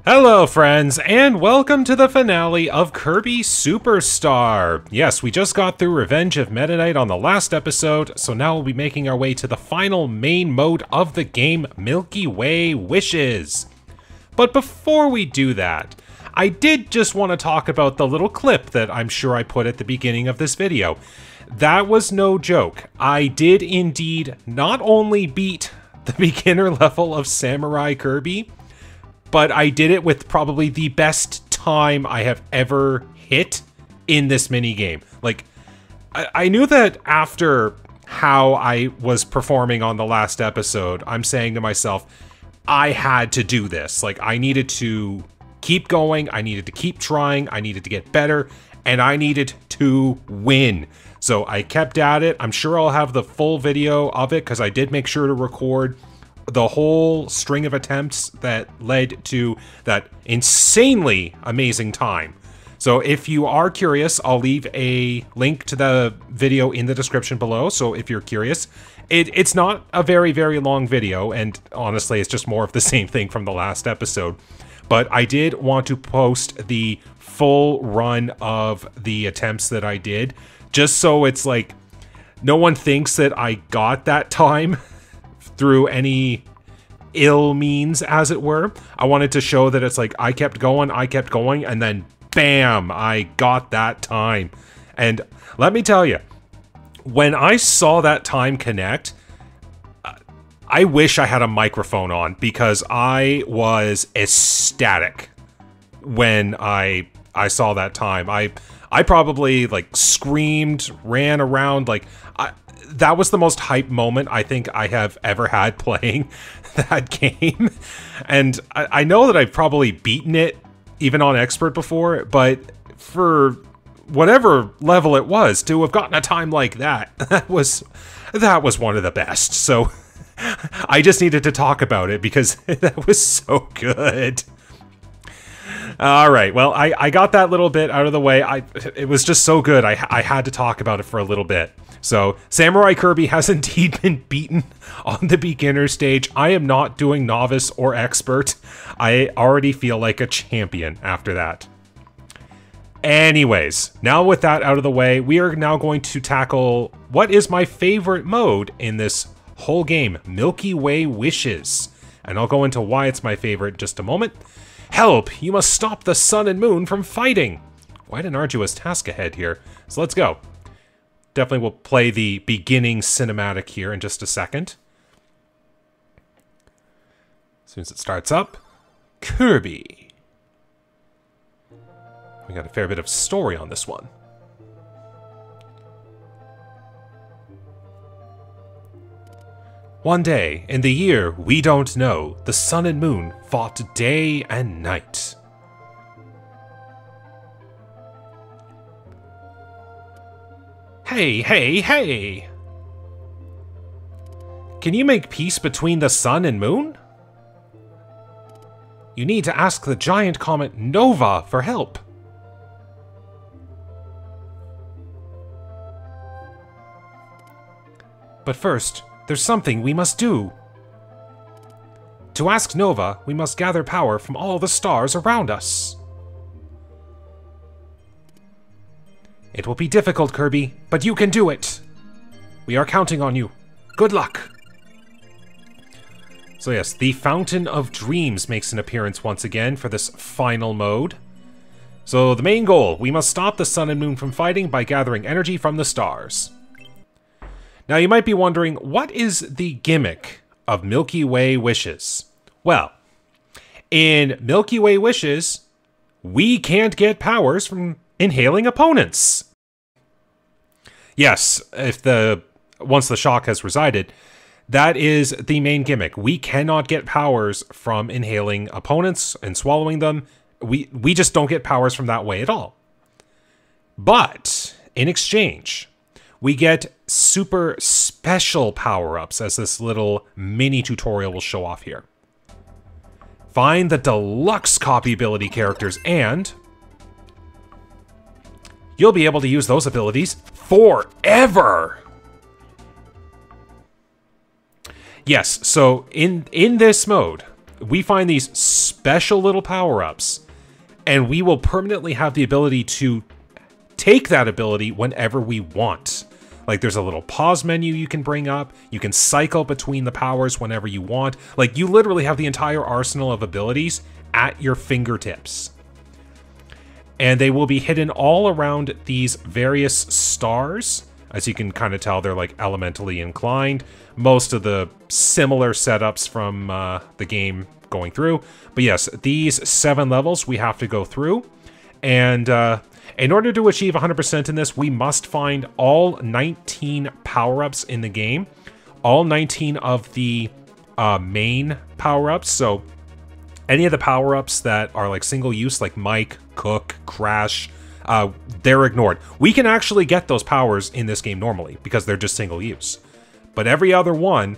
Hello friends, and welcome to the finale of Kirby Super Star. Yes, we just got through Revenge of Meta Knight on the last episode, so now we'll be making our way to the final main mode of the game, Milky Way Wishes. But before we do that, I did just want to talk about the little clip that I'm sure I put at the beginning of this video. That was no joke. I did indeed not only beat the beginner level of Samurai Kirby, but I did it with probably the best time I have ever hit in this minigame. Like, I knew that after how I was performing on the last episode, I'm saying to myself, I had to do this. Like, I needed to keep going, I needed to keep trying, I needed to get better, and I needed to win. So I kept at it. I'm sure I'll have the full video of it, because I did make sure to record the whole string of attempts that led to that insanely amazing time. So if you are curious, I'll leave a link to the video in the description below. So if you're curious, it's not a very, very long video. And honestly, it's just more of the same thing from the last episode. But I did want to post the full run of the attempts that I did, just so it's like, no one thinks that I got that time through any ill means, as it were. I wanted to show that it's like, I kept going, and then bam, I got that time. And let me tell you, when I saw that time connect, I wish I had a microphone on, because I was ecstatic when I saw that time. I probably like screamed, ran around, like that was the most hype moment I think I have ever had playing that game. And I know that I've probably beaten it even on expert before, but for whatever level it was, to have gotten a time like that, that was one of the best. So I just needed to talk about it because that was so good. Alright, well, I got that little bit out of the way. It was just so good, I had to talk about it for a little bit. So, Samurai Kirby has indeed been beaten on the beginner stage. I am not doing novice or expert. I already feel like a champion after that. Anyways, now with that out of the way, we are now going to tackle what is my favorite mode in this whole game, Milky Way Wishes. And I'll go into why it's my favorite in just a moment. Help! You must stop the sun and moon from fighting! Quite an arduous task ahead here, so let's go. Definitely will play the beginning cinematic here in just a second. As soon as it starts up, Kirby. We got a fair bit of story on this one. One day, in the year we don't know, the sun and moon fought day and night. Hey, hey, hey! Can you make peace between the sun and moon? You need to ask the giant comet Nova for help. But first, There's something we must do. To ask Nova, we must gather power from all the stars around us. It will be difficult, Kirby, but you can do it. We are counting on you. Good luck. So yes, the Fountain of Dreams makes an appearance once again for this final mode. So the main goal, we must stop the Sun and Moon from fighting by gathering energy from the stars. Now you might be wondering, what is the gimmick of Milky Way Wishes? Well, in Milky Way Wishes, we can't get powers from inhaling opponents. Yes, once the shock has resided, that is the main gimmick. We cannot get powers from inhaling opponents and swallowing them. We just don't get powers from that way at all. But in exchange, we get super special power-ups, as this little mini tutorial will show off here. Find the deluxe copy ability characters, and you'll be able to use those abilities forever! Yes, so in this mode, we find these special little power-ups, and we will permanently have the ability to take that ability whenever we want. Like, there's a little pause menu you can bring up, you can cycle between the powers whenever you want. Like, you literally have the entire arsenal of abilities at your fingertips. And they will be hidden all around these various stars. As you can kind of tell, they're like elementally inclined. Most of the similar setups from the game going through. But yes, these 7 levels we have to go through. And in order to achieve 100% in this, we must find all 19 power-ups in the game. All 19 of the main power-ups. So any of the power-ups that are like single-use, like Mike, Cook, Crash, they're ignored. We can actually get those powers in this game normally because they're just single-use. But every other one,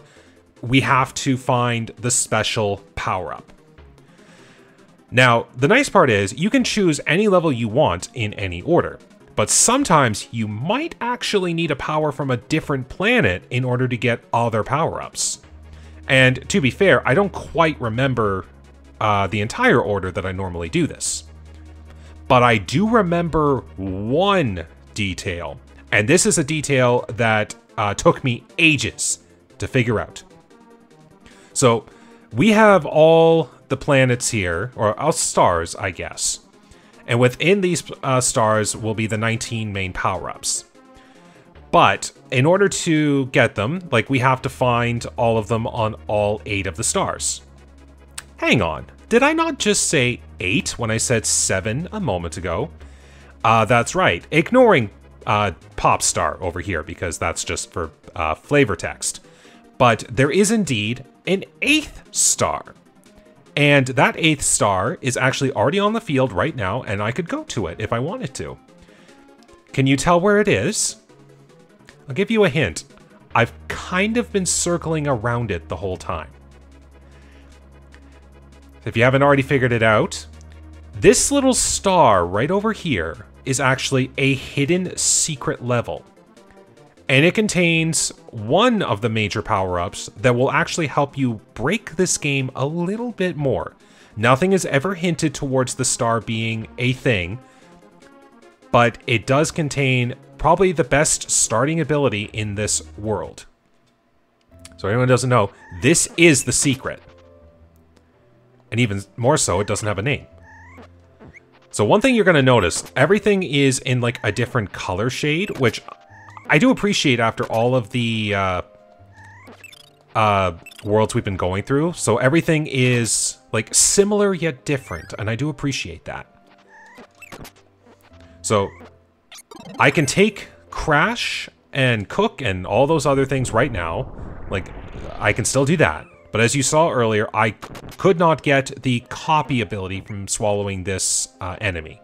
we have to find the special power-up. Now, the nice part is you can choose any level you want in any order, but sometimes you might actually need a power from a different planet in order to get other power-ups. And to be fair, I don't quite remember the entire order that I normally do this. But I do remember one detail, and this is a detail that took me ages to figure out. So, we have all the planets here, or all stars, I guess. And within these stars will be the 19 main power-ups. But in order to get them, like, we have to find all of them on all 8 of the stars. Hang on, did I not just say 8 when I said 7 a moment ago? That's right, ignoring Pop Star over here, because that's just for flavor text. But there is indeed an 8th star. And that 8th star is actually already on the field right now, and I could go to it if I wanted to. Can you tell where it is? I'll give you a hint. I've kind of been circling around it the whole time. If you haven't already figured it out, this little star right over here is actually a hidden secret level. And it contains one of the major power-ups that will actually help you break this game a little bit more. Nothing is ever hinted towards the star being a thing, but it does contain probably the best starting ability in this world. So anyone who doesn't know, this is the secret. And even more so, it doesn't have a name. So one thing you're going to notice, everything is in like a different color shade, which I do appreciate after all of the worlds we've been going through. So everything is like similar yet different, and I do appreciate that. So I can take Crash and Cook and all those other things right now. Like, I can still do that. But as you saw earlier, I could not get the copy ability from swallowing this enemy.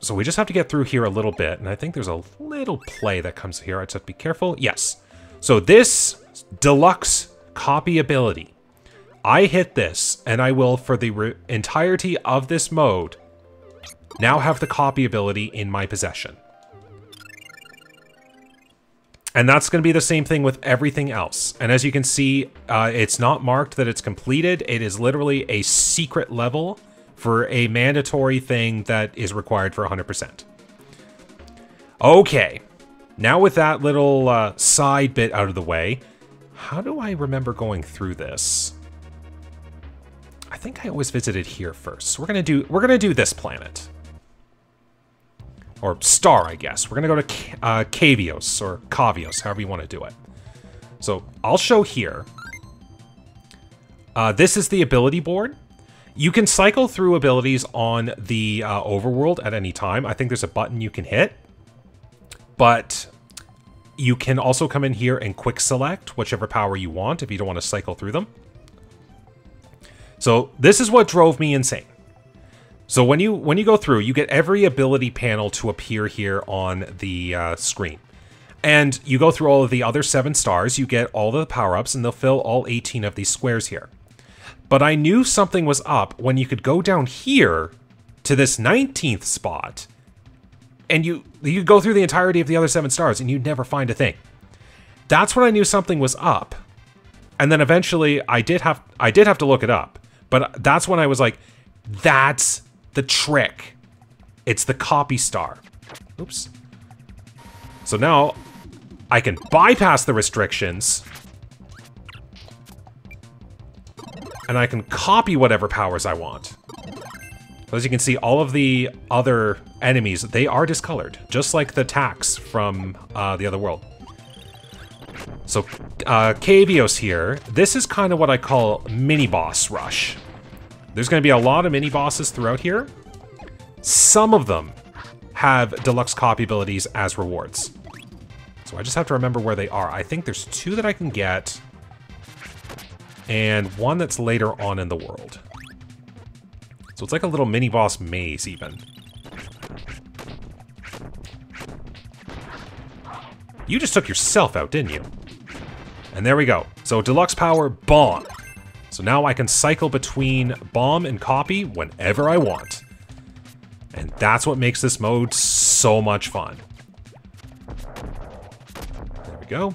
So we just have to get through here a little bit, and I think there's a little play that comes here. I just have to be careful. Yes. So this deluxe copy ability, I hit this, and I will, for the entirety of this mode, now have the copy ability in my possession. And that's going to be the same thing with everything else. And as you can see, it's not marked that it's completed. It is literally a secret level for a mandatory thing that is required for 100%. Okay, now with that little side bit out of the way, how do I remember going through this? I think I always visited here first. So we're gonna do this planet. Or star, I guess. We're gonna go to Cavios, or Cavios, however you want to do it. So I'll show here. This is the ability board. You can cycle through abilities on the overworld at any time. I think there's a button you can hit. But you can also come in here and quick select whichever power you want if you don't want to cycle through them. So this is what drove me insane. So when you go through, you get every ability panel to appear here on the screen. And you go through all of the other 7 stars, you get all the power-ups, and they'll fill all 18 of these squares here. But I knew something was up when you could go down here to this 19th spot, and you go through the entirety of the other 7 stars, and you'd never find a thing. That's when I knew something was up. And then eventually, I did have to look it up. But that's when I was like, that's the trick. It's the copy star. Oops. So now I can bypass the restrictions. And I can copy whatever powers I want. As you can see, all of the other enemies, they are discolored. Just like the tax from the other world. So, Cavios here. This is kind of what I call mini-boss rush. There's going to be a lot of mini-bosses throughout here. Some of them have deluxe copy abilities as rewards. So I just have to remember where they are. I think there's 2 that I can get. And 1 that's later on in the world. So it's like a little mini-boss maze, even. You just took yourself out, didn't you? And there we go. So deluxe power, bomb. So now I can cycle between bomb and copy whenever I want. And that's what makes this mode so much fun. There we go.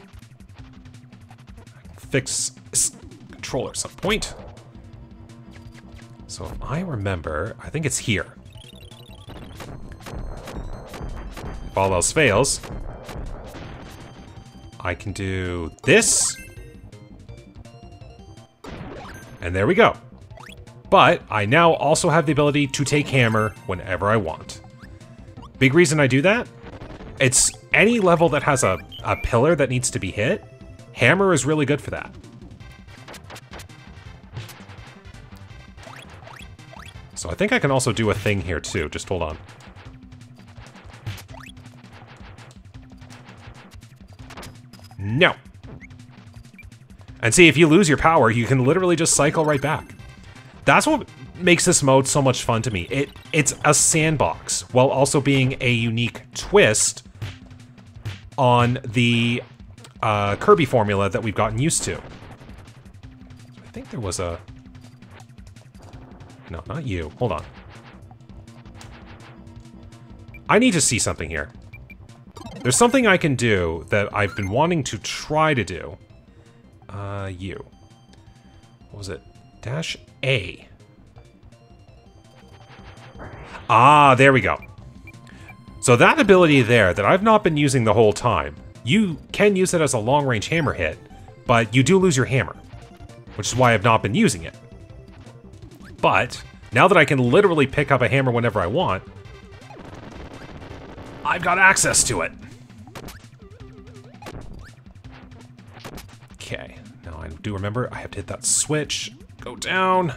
Fix this controller at some point. So if I remember, I think it's here. If all else fails, I can do this. And there we go. But I now also have the ability to take hammer whenever I want. Big reason I do that? It's any level that has a pillar that needs to be hit. Hammer is really good for that. So I think I can also do a thing here too. Just hold on. No. And see, if you lose your power, you can literally just cycle right back. That's what makes this mode so much fun to me. It's a sandbox, while also being a unique twist on the Kirby formula that we've gotten used to. I think there was a... No, not you. Hold on. I need to see something here. There's something I can do that I've been wanting to try to do. You. What was it? Dash A. Ah, there we go. So that ability there that I've not been using the whole time, you can use it as a long-range hammer hit, but you do lose your hammer, which is why I've not been using it. But now that I can literally pick up a hammer whenever I want, I've got access to it. Okay, now I do remember I have to hit that switch, go down,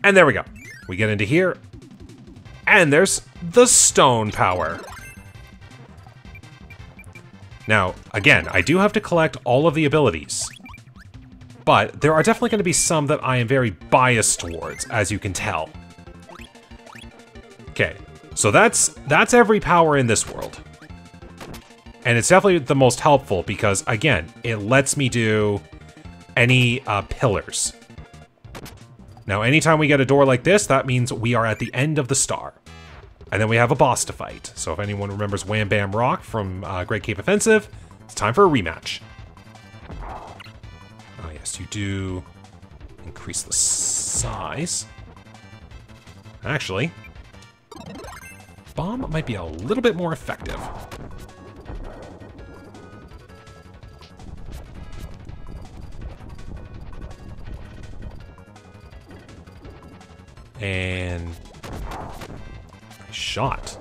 and there we go. We get into here, and there's the stone power. Now, again, I do have to collect all of the abilities, but there are definitely going to be some that I am very biased towards, as you can tell. Okay, so that's every power in this world. And it's definitely the most helpful because, again, it lets me do any pillars. Now, anytime we get a door like this, that means we are at the end of the star. And then we have a boss to fight. So if anyone remembers Wham Bam Rock from Great Cape Offensive, It's time for a rematch. Oh, yes, you do increase the size. Actually, bomb might be a little bit more effective. And nice shot.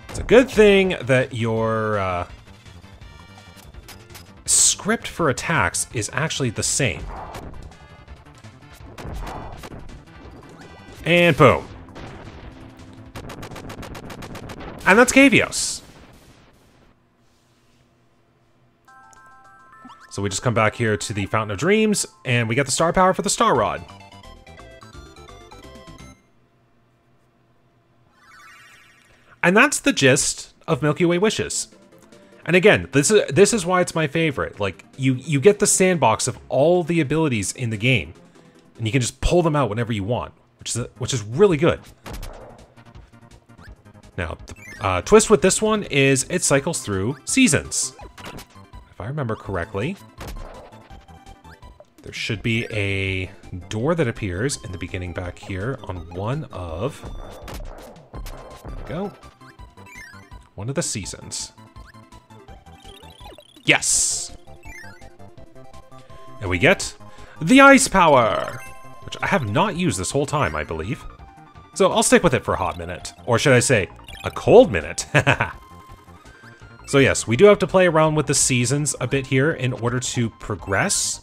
It's a good thing that your script for attacks is actually the same. And boom. And that's Cavios. So we just come back here to the Fountain of Dreams, and we get the star power for the Star Rod. And that's the gist of Milky Way Wishes. And again, this is why it's my favorite. Like, you get the sandbox of all the abilities in the game, and you can just pull them out whenever you want, which is really good. Now, the twist with this one is it cycles through seasons. If I remember correctly, there should be a door that appears in the beginning back here on one of... There we go. One of the seasons. Yes! And we get the ice power, which I have not used this whole time, I believe. So I'll stick with it for a hot minute. Or should I say, a cold minute. So yes, we do have to play around with the seasons a bit here in order to progress.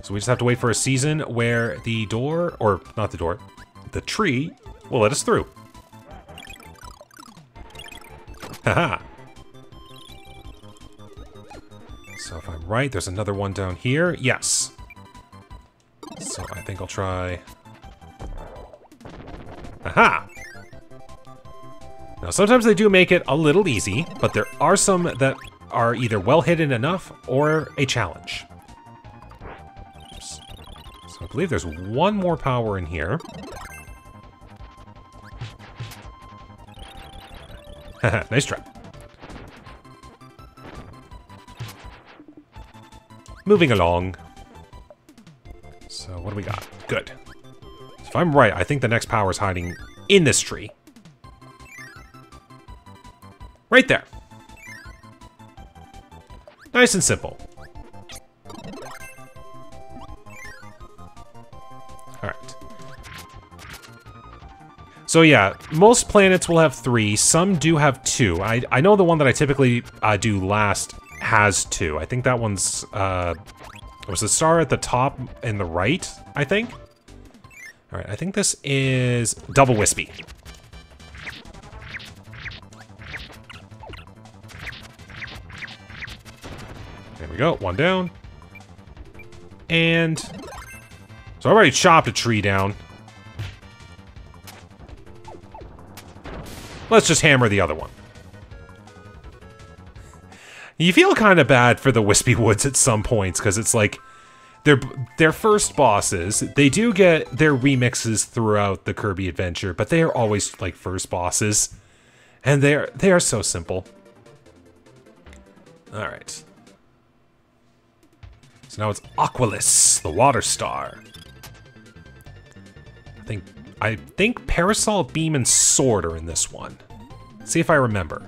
So we just have to wait for a season where the door, or not the door, the tree will let us through. Haha. So if I'm right, there's another one down here. Yes. So I think I'll try... Aha! Now, sometimes they do make it a little easy, but there are some that are either well hidden enough or a challenge. Oops. So I believe there's one more power in here. Nice try. Moving along. So what do we got? Good. So if I'm right, I think the next power is hiding in this tree. Right there. Nice and simple. Alright. So yeah, most planets will have 3. Some do have 2. I know the one that I typically do last has 2. I think that one's... it was the star at the top and the right, I think. Alright, I think this is Double Wispy. There we go, one down. And... so I already chopped a tree down. Let's just hammer the other one. You feel kind of bad for the Wispy Woods at some points, because it's like... They're first bosses. They do get their remixes throughout the Kirby adventure, but they are always, like, first bosses. And they are so simple. Alright. So now it's Aquilus, the Water Star. I think Parasol, Beam, and Sword are in this one. Let's see if I remember.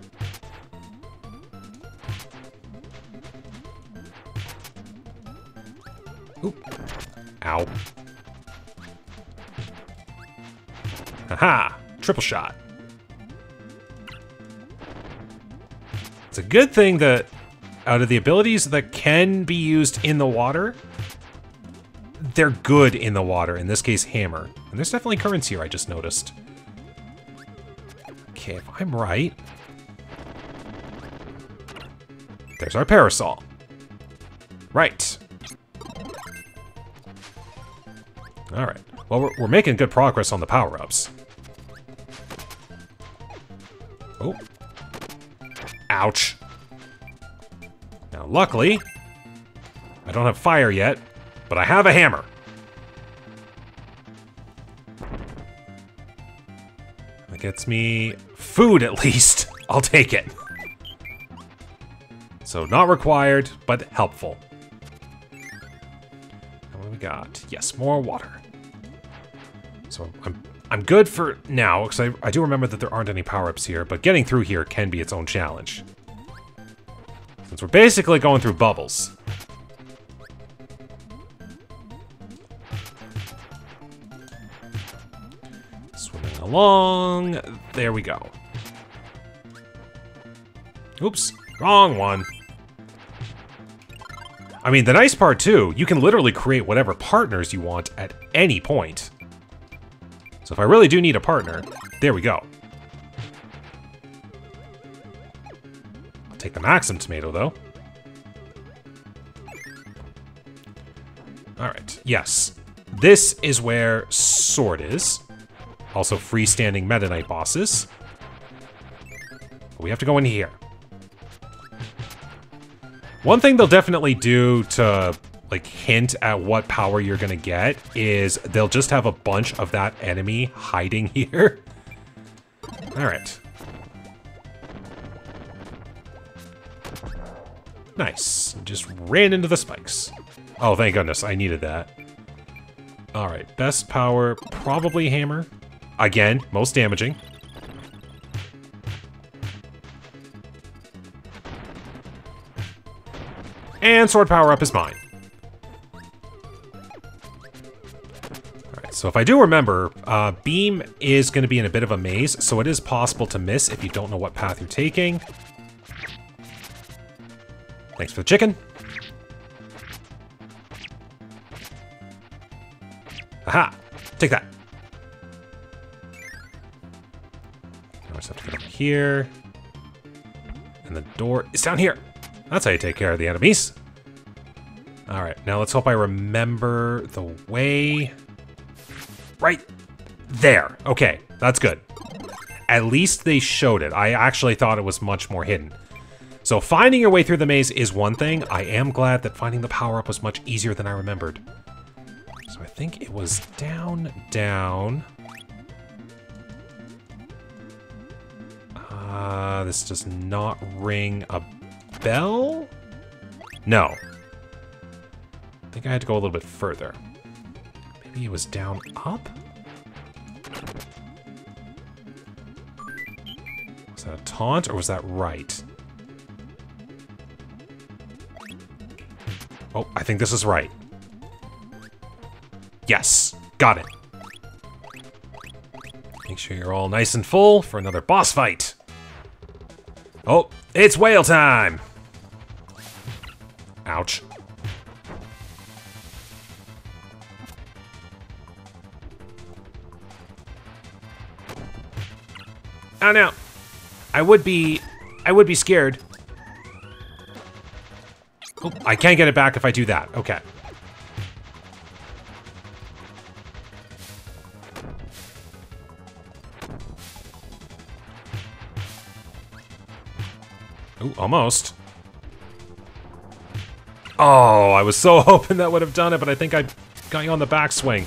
Oop. Ow. Haha! Triple shot. It's a good thing that out of the abilities that can be used in the water, they're good in the water, in this case, Hammer. And there's definitely currents here, I just noticed. Okay, if I'm right... there's our Parasol. Right. Alright. Well, we're making good progress on the power-ups. Oh. Ouch. Now, luckily, I don't have fire yet, but I have a hammer. That gets me food at least, I'll take it. So not required, but helpful. And what do we got? Yes, more water. So I'm good for now, because I do remember that there aren't any power-ups here, but getting through here can be its own challenge. Since we're basically going through bubbles. Swimming along. There we go. Oops, wrong one. I mean, the nice part, too, you can literally create whatever partners you want at any point. So if I really do need a partner, there we go. I'll take the Maxim tomato, though. Alright, yes. This is where Sword is. Also freestanding Meta Knight bosses. But we have to go in here. One thing they'll definitely do to, like, hint at what power you're gonna get is they'll just have a bunch of that enemy hiding here. Alright. Nice. Just ran into the spikes. Oh, thank goodness. I needed that. Alright. Best power, probably hammer. Again, most damaging. And sword power up is mine. Alright, so if I do remember, beam is going to be in a bit of a maze, so it is possible to miss if you don't know what path you're taking. Thanks for the chicken. Aha! Take that. Now I just have to get over here. And the door is down here. That's how you take care of the enemies. Alright, now let's hope I remember the way. Right there. Okay, that's good. At least they showed it. I actually thought it was much more hidden. So finding your way through the maze is one thing. I am glad that finding the power-up was much easier than I remembered. So I think it was down. This does not ring a bell? No. I think I had to go a little bit further. Maybe it was down up? Was that a taunt or was that right? Oh, I think this is right. Yes, got it. Make sure you're all nice and full for another boss fight. Oh, it's whale time! Ouch. Oh no. I would be scared. Oh, I can't get it back if I do that. Okay. Ooh, almost. Oh, I was so hoping that would have done it, but I think I got you on the backswing.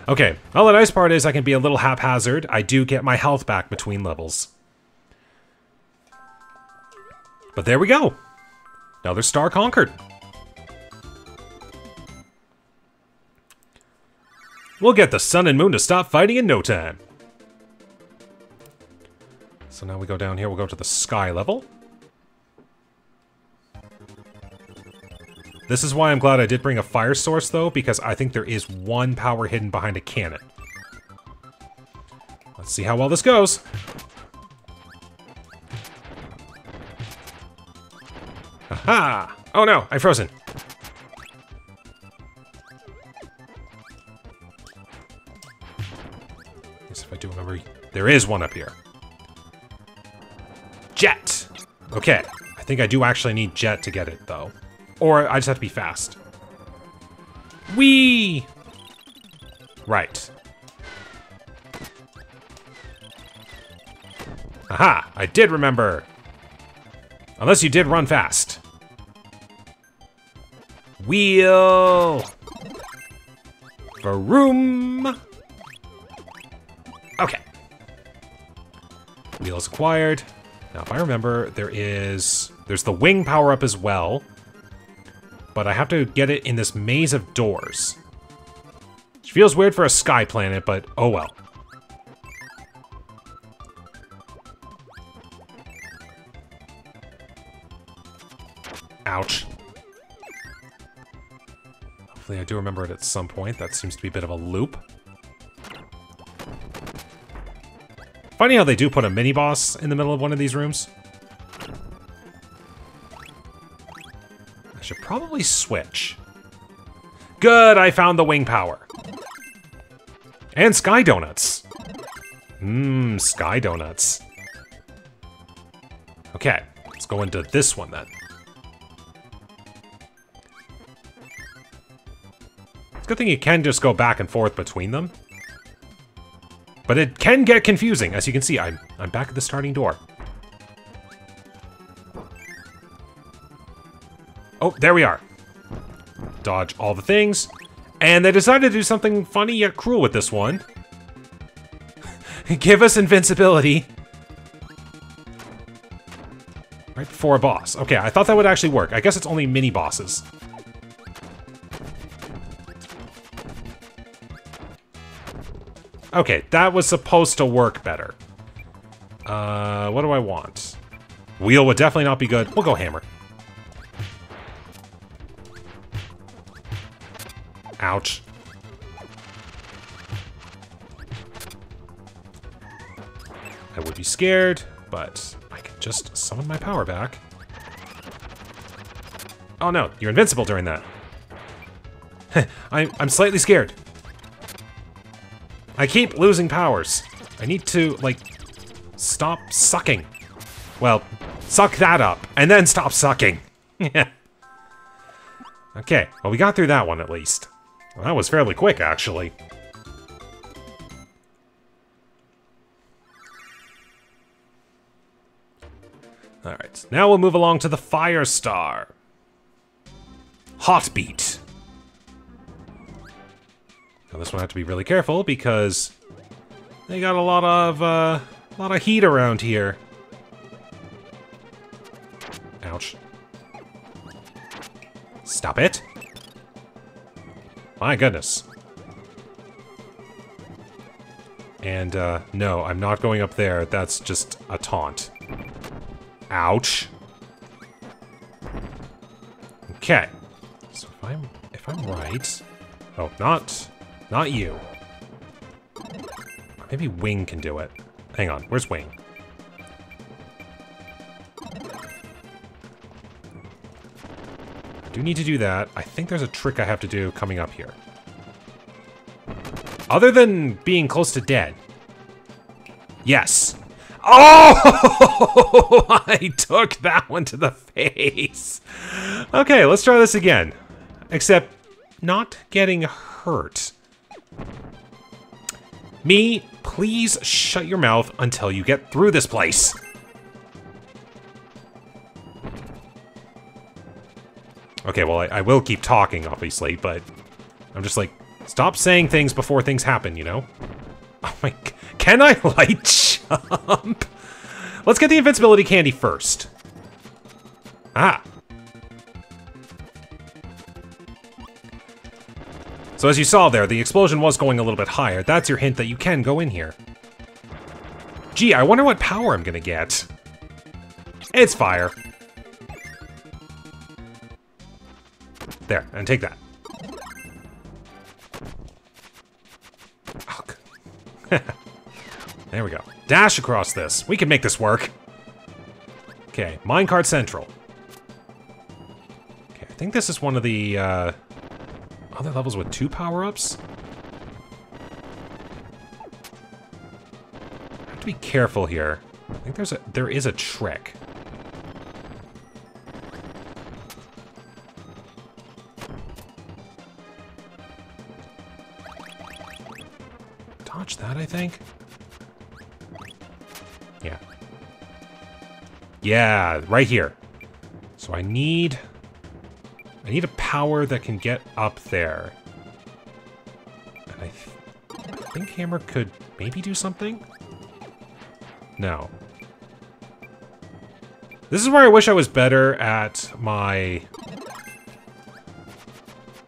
Okay, well, the nice part is I can be a little haphazard. I do get my health back between levels. But there we go. Another star conquered. We'll get the sun and moon to stop fighting in no time. So now we go down here, we'll go to the sky level. This is why I'm glad I did bring a fire source, though, because I think there is one power hidden behind a cannon. Let's see how well this goes. Aha! Oh no, I'm frozen. Yes, if I do remember, there is one up here. Jet! Okay, I think I do actually need jet to get it, though. Or I just have to be fast. Whee! Right. Aha! I did remember! Unless you did run fast. Wheel! Vroom! Okay. Wheels acquired. Now, if I remember, there's the wing power-up as well. But I have to get it in this maze of doors. Which feels weird for a sky planet, but oh well. Ouch. Hopefully I do remember it at some point. That seems to be a bit of a loop. Funny how they do put a mini-boss in the middle of one of these rooms. I should probably switch. Good, I found the wing power. And sky donuts. Mmm, sky donuts. Okay, let's go into this one then. It's a good thing you can just go back and forth between them. But it can get confusing. As you can see, I'm back at the starting door. Oh, there we are. Dodge all the things. And they decided to do something funny yet cruel with this one. Give us invincibility. Right before a boss. Okay, I thought that would actually work. I guess it's only mini bosses. Okay, that was supposed to work better. What do I want? Wheel would definitely not be good. We'll go hammer. Ouch. I would be scared, but I can just summon my power back. Oh no, you're invincible during that. I'm slightly scared. I keep losing powers. I need to, like, stop sucking. Well, suck that up, and then stop sucking. Okay, well, we got through that one at least. Well, that was fairly quick, actually. Alright, now we'll move along to the Fire Star. Heartbeat. Now this one I have to be really careful because they got a lot of heat around here. Ouch. Stop it. My goodness. And, no, I'm not going up there. That's just a taunt. Ouch. Okay. So if I'm right... Oh, not you. Maybe Wing can do it. Hang on, where's Wing? I do need to do that. I think there's a trick I have to do coming up here. Other than being close to dead. Yes. Oh! I took that one to the face. Okay, let's try this again. Except not getting hurt. Me, please shut your mouth until you get through this place. Okay, well, I will keep talking, obviously, but I'm just like, stop saying things before things happen, you know? Oh my... Can I light jump? Let's get the invincibility candy first. Ah. So as you saw there, the explosion was going a little bit higher. That's your hint that you can go in here. Gee, I wonder what power I'm gonna get. It's fire. There, and take that. Oh. There we go. Dash across this. We can make this work. Okay, minecart central. Okay, I think this is one of the other levels with 2 power-ups. I have to be careful here. I think there is a trick. Dodge that, I think. Yeah. Yeah, right here. So I need a power that can get up there. And I think Hammer could maybe do something? No. This is where I wish I was better at my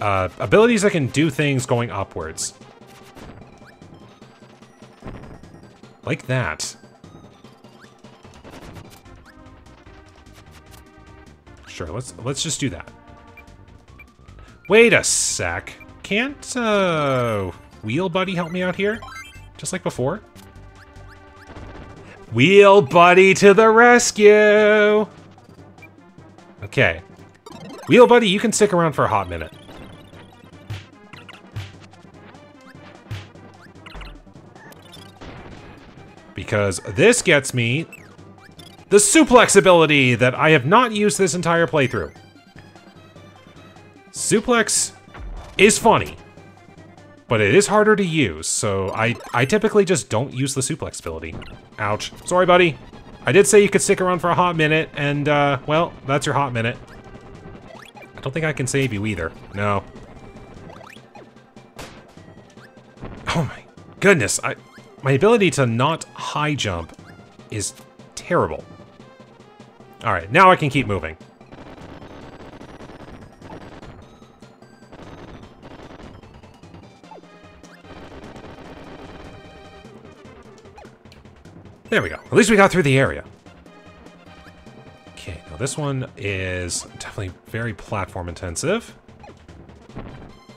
abilities that can do things going upwards. Like that. Sure, let's just do that. Wait a sec. Can't Wheel Buddy help me out here? Just like before? Wheel Buddy to the rescue! Okay. Wheel Buddy, you can stick around for a hot minute. Because this gets me the suplex ability that I have not used this entire playthrough. Suplex is funny, but it is harder to use, so I typically just don't use the suplex ability. Ouch. Sorry, buddy. I did say you could stick around for a hot minute, and, well, that's your hot minute. I don't think I can save you either. No. Oh my goodness, my ability to not high jump is terrible. Alright, now I can keep moving. There we go. At least we got through the area. Okay, now this one is definitely very platform intensive.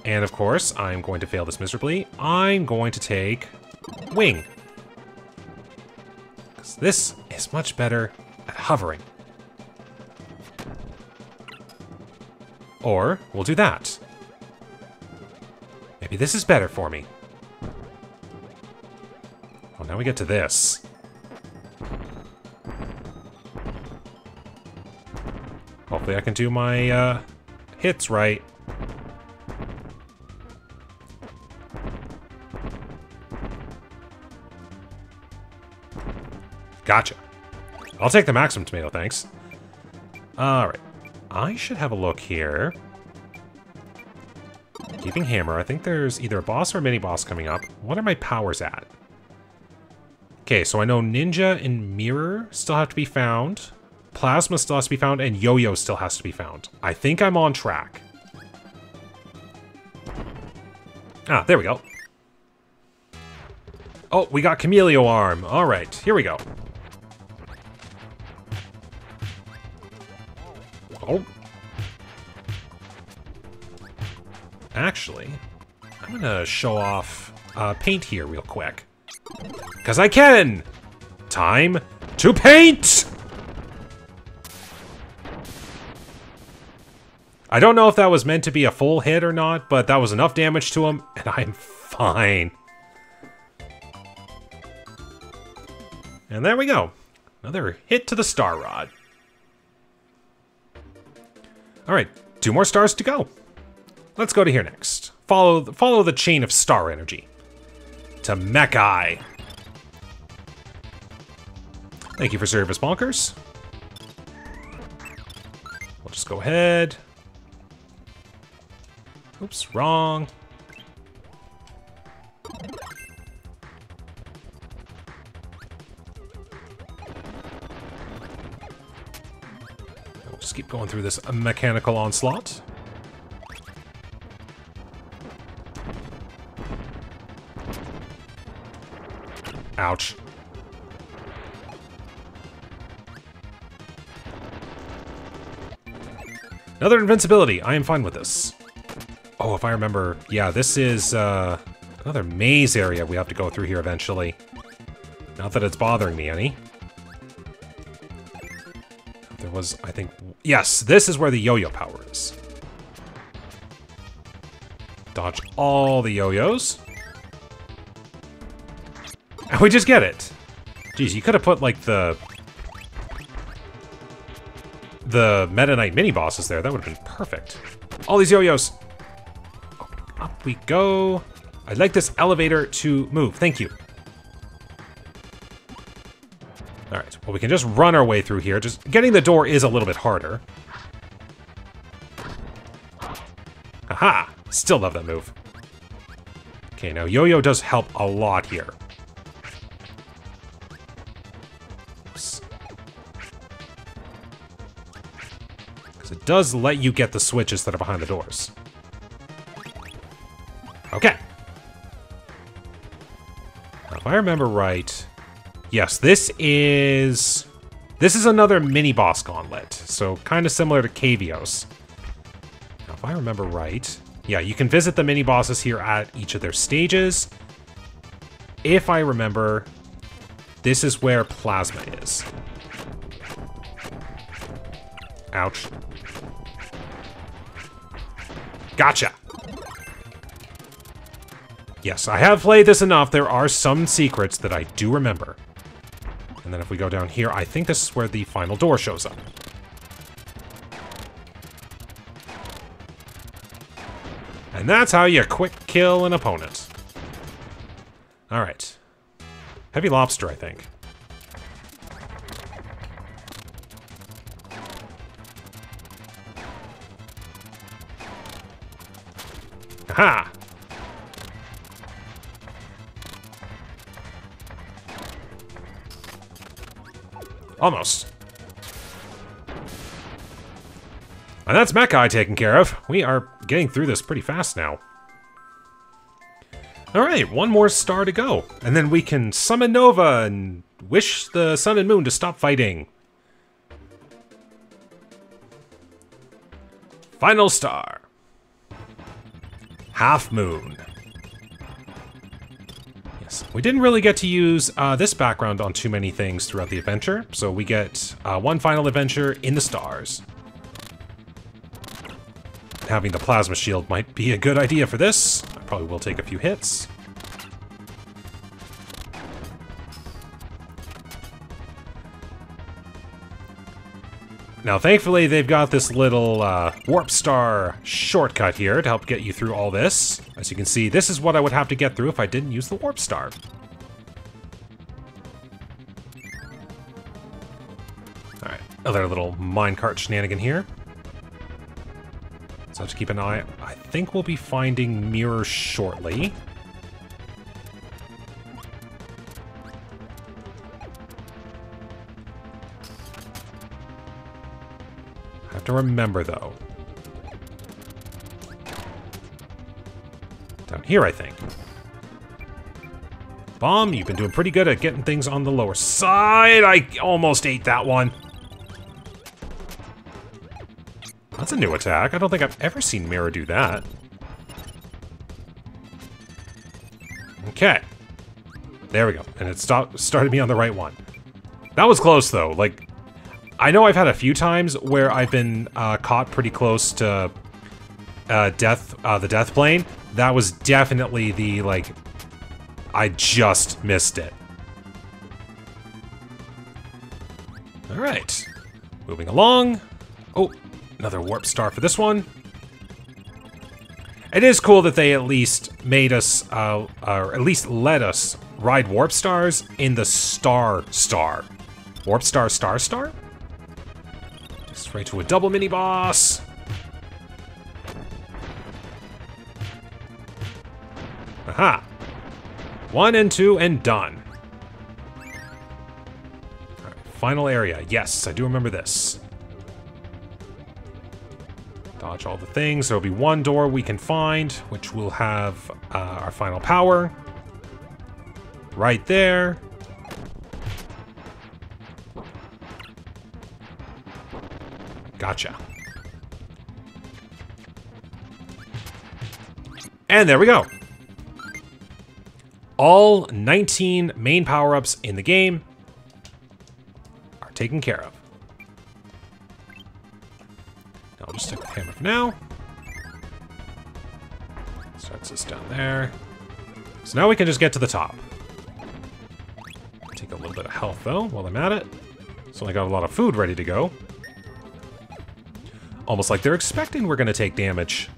And of course, I'm going to fail this miserably. I'm going to take wing. Because this is much better at hovering. Or we'll do that. Maybe this is better for me. Oh, now we get to this. Hopefully I can do my hits right. Gotcha. I'll take the maximum tomato, thanks. Alright. I should have a look here. Keeping hammer. I think there's either a boss or a mini-boss coming up. What are my powers at? Okay, so I know Ninja and Mirror still have to be found. Plasma still has to be found, and Yo-Yo still has to be found. I think I'm on track. Ah, there we go. Oh, we got Chameleon Arm. Alright, here we go. Oh. Actually, I'm gonna show off paint here real quick. Because I can! Time to paint! I don't know if that was meant to be a full hit or not, but that was enough damage to him, and I'm fine. And there we go. Another hit to the Star Rod. Alright, 2 more stars to go. Let's go to here next. Follow the chain of star energy. To Mechai. Thank you for service, Bonkers. We'll just go ahead. Oops, wrong. We'll just keep going through this mechanical onslaught. Ouch. Another invincibility. I am fine with this. Oh, if I remember, yeah, this is another maze area we have to go through here eventually. Not that it's bothering me any. There was, I think... Yes, this is where the yo-yo power is. Dodge all the yo-yos. And we just get it. Jeez, you could have put, like, the Meta Knight mini-bosses there. That would have been perfect. All these yo-yos. Up we go. I'd like this elevator to move. Thank you. Alright, well, we can just run our way through here. Just getting the door is a little bit harder. Aha! Still love that move. Okay, now yo-yo does help a lot here. Oops. does let you get the switches that are behind the doors. Okay. Now, if I remember right... Yes, this is another mini-boss gauntlet, so kind of similar to Cavios. Now, if I remember right... Yeah, you can visit the mini-bosses here at each of their stages. If I remember, this is where Plasma is. Ouch. Gotcha! Yes, I have played this enough. There are some secrets that I do remember. And then if we go down here, I think this is where the final door shows up. And that's how you quick kill an opponent. Alright. Heavy lobster, I think. Aha! Almost. And that's Mechai taken care of. We are getting through this pretty fast now. Alright, one more star to go. And then we can summon Nova and wish the sun and moon to stop fighting. Final star. Half moon. Yes, we didn't really get to use this background on too many things throughout the adventure, so we get one final adventure in the stars. Having the plasma shield might be a good idea for this. I probably will take a few hits. Now, thankfully, they've got this little warp star shortcut here to help get you through all this. As you can see, this is what I would have to get through if I didn't use the warp star. Alright, another little minecart shenanigan here. So I have to keep an eye. I think we'll be finding mirrors shortly. I have to remember, though. Down here, I think. Bomb, you've been doing pretty good at getting things on the lower side. I almost ate that one. That's a new attack. I don't think I've ever seen Mira do that. Okay. There we go. And it started me on the right one. That was close, though. Like, I know I've had a few times where I've been caught pretty close to the death plane. That was definitely the, like, I just missed it. Alright. Moving along. Oh, another warp star for this one. It is cool that they at least made us, or at least let us ride warp stars in the Star. Warp Star Star? Just right to a double mini boss. Aha! 1 and 2 and done. Alright, final area. Yes, I do remember this. Dodge all the things. There'll be one door we can find, which will have our final power. Right there. Gotcha. And there we go. All 19 main power-ups in the game are taken care of. I'll just stick with hammer for now. Starts this down there. So now we can just get to the top. Take a little bit of health, though, while I'm at it. So I got a lot of food ready to go. Almost like they're expecting we're going to take damage.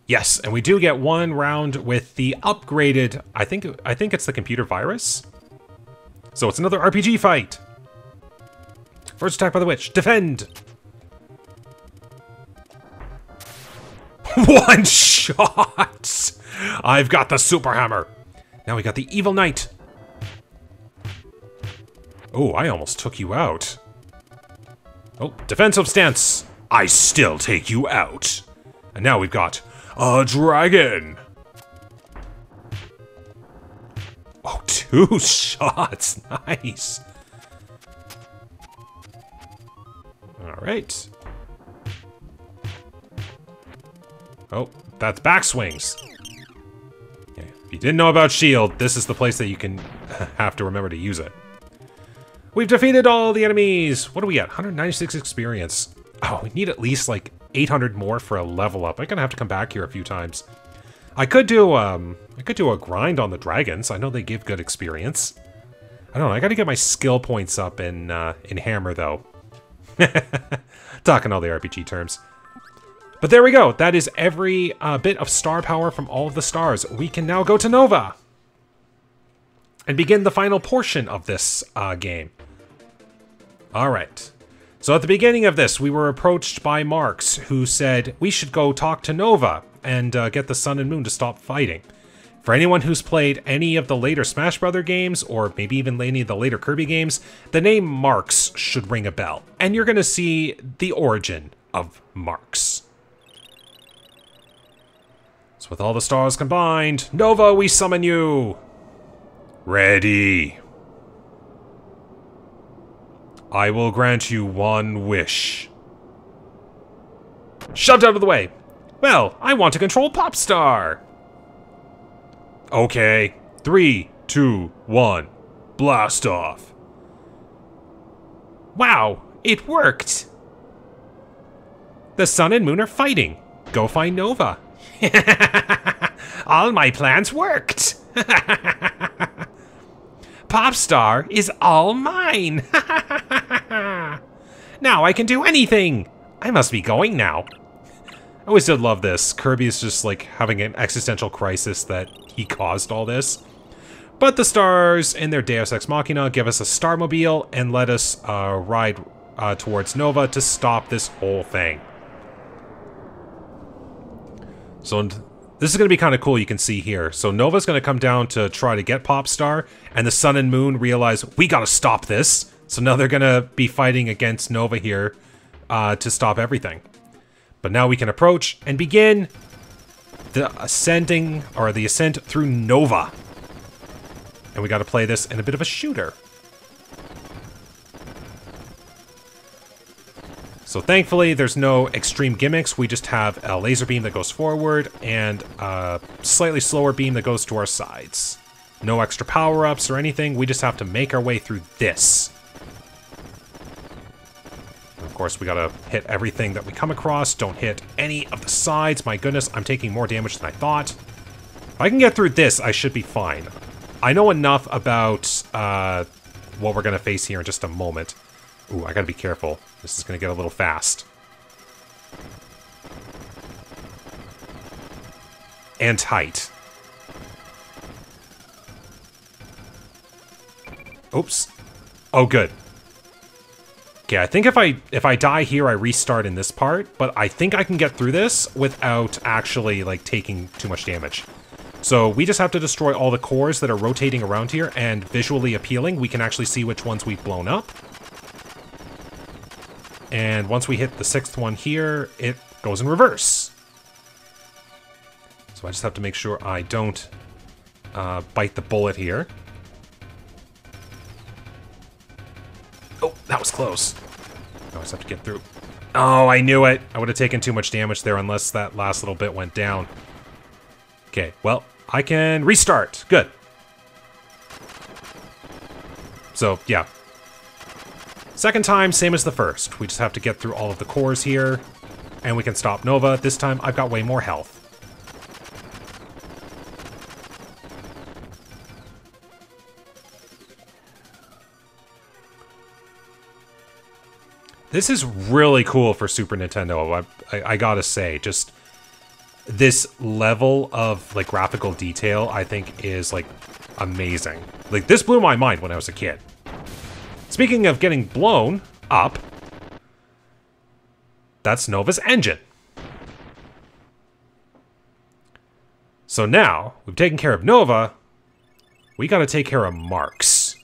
Yes, and we do get one round with the upgraded, I think it's the computer virus. So it's another RPG fight. First attack by the witch. Defend! One shot! I've got the super hammer. Now we got the evil knight. Oh, I almost took you out. Oh, defensive stance. I still take you out. And now we've got a dragon. Oh, 2 shots. Nice. All right. Oh, that's backswings. Yeah, if you didn't know about shield, this is the place that you can have to remember to use it. We've defeated all the enemies. What do we get? 196 experience. Oh, we need at least like 800 more for a level up. I'm gonna have to come back here a few times. I could do a grind on the dragons. I know they give good experience. I don't know. I gotta get my skill points up in Hammer though. Talking all the RPG terms. But there we go. That is every bit of star power from all of the stars. We can now go to Nova and begin the final portion of this game. All right. So at the beginning of this, we were approached by Marks, who said we should go talk to Nova and get the Sun and Moon to stop fighting. For anyone who's played any of the later Smash Bros. Games, or maybe even any of the later Kirby games, the name Marks should ring a bell. And you're going to see the origin of Marks. So with all the stars combined, Nova, we summon you! Ready. I will grant you one wish. Shoved out of the way. Well, I want to control Popstar. Okay. 3, 2, 1. Blast off. Wow, it worked. The Sun and Moon are fighting. Go find Nova. All my plans worked. Popstar is all mine! Now I can do anything! I must be going now. I always did love this. Kirby is just like having an existential crisis that he caused all this. But the stars in their Deus Ex Machina give us a Starmobile and let us ride towards Nova to stop this whole thing. So this is going to be kind of cool, you can see here. So Nova's going to come down to try to get Popstar, and the Sun and Moon realize, we got to stop this. So now they're going to be fighting against Nova here to stop everything. But now we can approach and begin the ascent through Nova. And we got to play this in a bit of a shooter. So thankfully, there's no extreme gimmicks. We just have a laser beam that goes forward and a slightly slower beam that goes to our sides. No extra power-ups or anything. We just have to make our way through this. And of course, we gotta hit everything that we come across. Don't hit any of the sides. My goodness, I'm taking more damage than I thought. If I can get through this, I should be fine. I know enough about what we're gonna face here in just a moment. Ooh, I gotta be careful. This is gonna get a little fast. And tight. Oops. Oh, good. Okay, I think if I die here, I restart in this part, but I think I can get through this without actually, like, taking too much damage. So we just have to destroy all the cores that are rotating around here, and visually appealing, we can actually see which ones we've blown up. And once we hit the 6th one here, it goes in reverse. So I just have to make sure I don't bite the bullet here. Oh, that was close. I just have to get through. Oh, I knew it. I would have taken too much damage there unless that last little bit went down. Okay, well, I can restart. Good. So, yeah. Second time, same as the first. We just have to get through all of the cores here, and we can stop Nova. This time, I've got way more health. This is really cool for Super Nintendo, I gotta say. Just this level of, like, graphical detail, I think, is, like, amazing. Like, this blew my mind when I was a kid. Speaking of getting blown up, that's Nova's engine. So now, we've taken care of Nova, we gotta take care of Marks.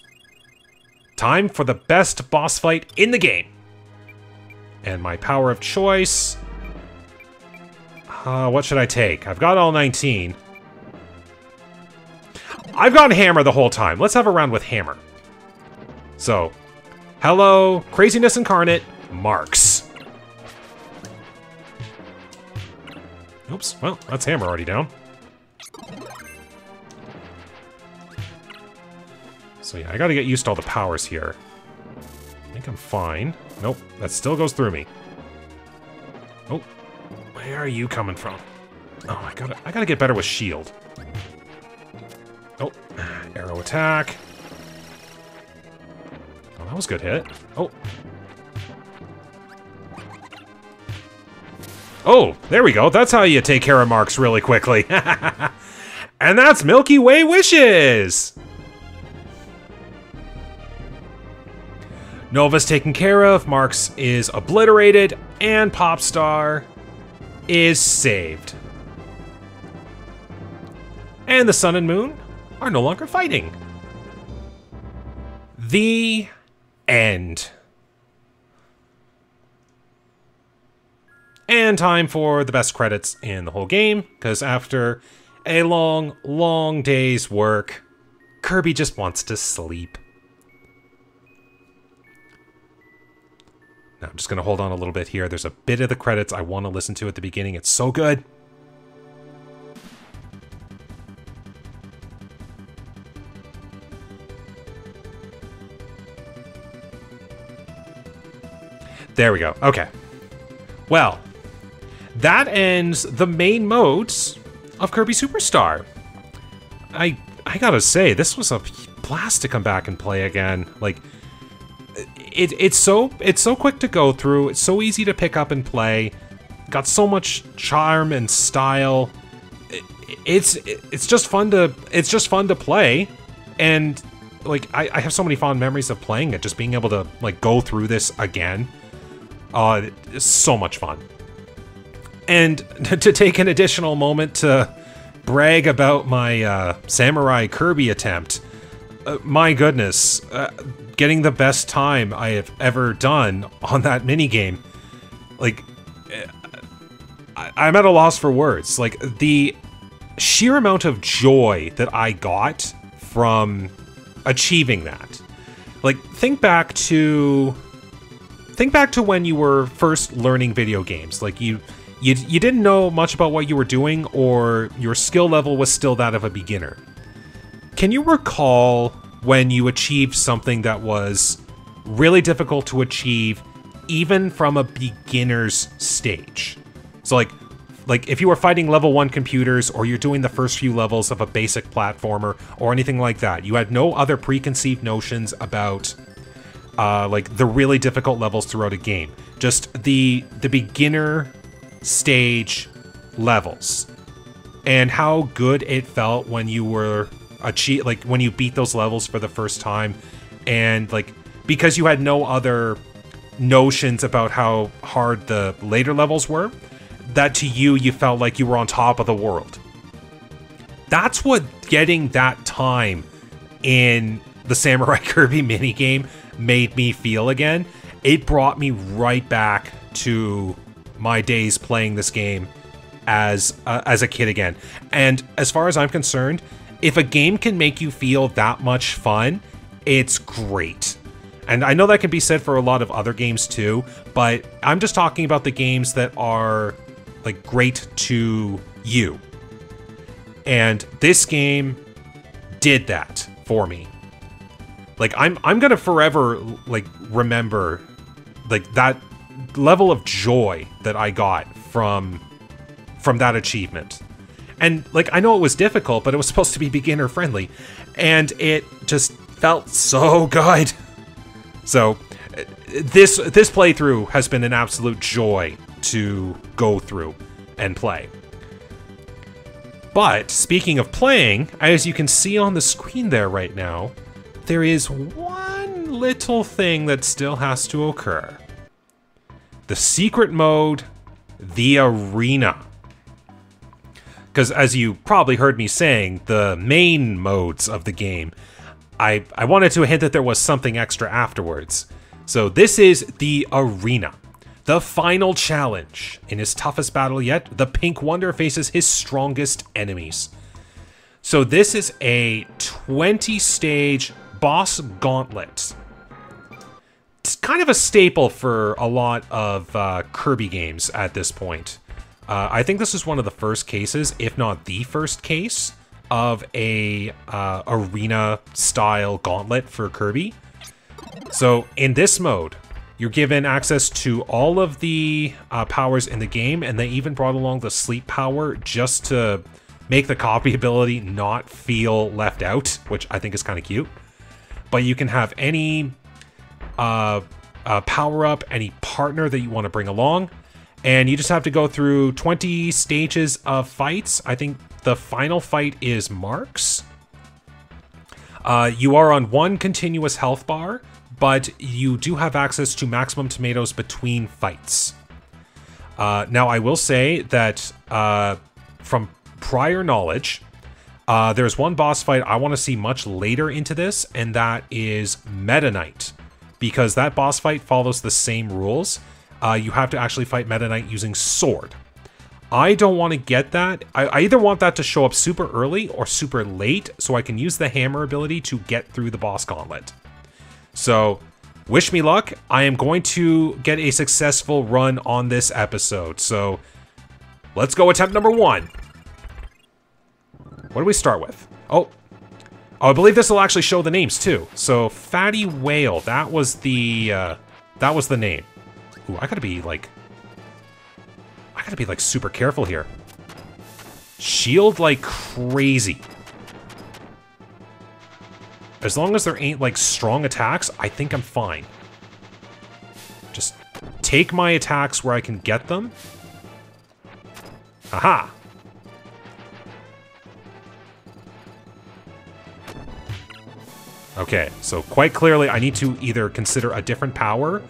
time for the best boss fight in the game. And my power of choice... what should I take? I've got all 19. I've got Hammer the whole time. Let's have a round with Hammer. So, hello, Craziness Incarnate, Marks. Oops, well, that's Hammer already down. So yeah, I gotta get used to all the powers here. I think I'm fine. Nope, that still goes through me. Oh, where are you coming from? Oh, I gotta get better with shield. Oh, arrow attack. Oh, that was a good hit. Oh. Oh, there we go. That's how you take care of Marks really quickly. And that's Milky Way Wishes! Nova's taken care of, Marks is obliterated, and Popstar is saved. And the Sun and Moon are no longer fighting. The end. And time for the best credits in the whole game, because after a long, long day's work, Kirby just wants to sleep. Now I'm just going to hold on a little bit here. There's a bit of the credits I want to listen to at the beginning. It's so good. There we go. Okay. Well, that ends the main modes of Kirby Super Star. I gotta say, this was a blast to come back and play again. Like, it's so quick to go through. It's so easy to pick up and play. Got so much charm and style. It's just fun to play, and like I have so many fond memories of playing it. Just being able to like go through this again. It's so much fun. And to take an additional moment to brag about my Samurai Kirby attempt, my goodness, getting the best time I have ever done on that minigame. Like, I'm at a loss for words. Like, the sheer amount of joy that I got from achieving that. Like, think back to when you were first learning video games. Like, you didn't know much about what you were doing, or your skill level was still that of a beginner. Can you recall when you achieved something that was really difficult to achieve, even from a beginner's stage? So like if you were fighting level 1 computers, or you're doing the first few levels of a basic platformer, or anything like that, you had no other preconceived notions about like the really difficult levels throughout a game. Just the beginner stage levels, and how good it felt when you were when you beat those levels for the first time, and like because you had no other notions about how hard the later levels were, that to you felt like you were on top of the world. That's what getting that time in the Samurai Kirby minigame made me feel again. It brought me right back to my days playing this game as a kid again. And as far as I'm concerned, if a game can make you feel that much fun, it's great. And I know that can be said for a lot of other games too, but I'm just talking about the games that are like great to you. And this game did that for me. Like I'm gonna forever like remember like that level of joy that I got from that achievement. And like I know it was difficult, but it was supposed to be beginner friendly, and it just felt so good. So this playthrough has been an absolute joy to go through and play. But speaking of playing, as you can see on the screen there right now, there is one little thing that still has to occur. The secret mode, the arena. Because as you probably heard me saying, the main modes of the game, I wanted to hint that there was something extra afterwards. So this is the arena. The final challenge. In his toughest battle yet, the Pink Wonder faces his strongest enemies. So this is a 20-stage boss gauntlet. It's kind of a staple for a lot of Kirby games at this point. I think this is one of the first cases, if not the first case, of a arena-style gauntlet for Kirby. So in this mode, you're given access to all of the powers in the game, and they even brought along the sleep power just to make the copy ability not feel left out, which I think is kind of cute. But you can have any power-up, any partner that you want to bring along, and you just have to go through 20 stages of fights. I think the final fight is Mark's. You are on one continuous health bar, but you do have access to maximum tomatoes between fights. Now, I will say that from prior knowledge, there's one boss fight I want to see much later into this, and that is Meta Knight, because that boss fight follows the same rules. You have to actually fight Meta Knight using sword. I don't want to get that. I either want that to show up super early or super late, so I can use the hammer ability to get through the boss gauntlet. So, wish me luck. I am going to get a successful run on this episode. So, let's go attempt number 1. What do we start with? Oh, I believe this will actually show the names too. So, Fatty Whale, that was the name. Ooh, I gotta be like super careful here. Shield like crazy. As long as there ain't like strong attacks, I think I'm fine. Just take my attacks where I can get them. Aha! Okay, so quite clearly I need to either consider a different power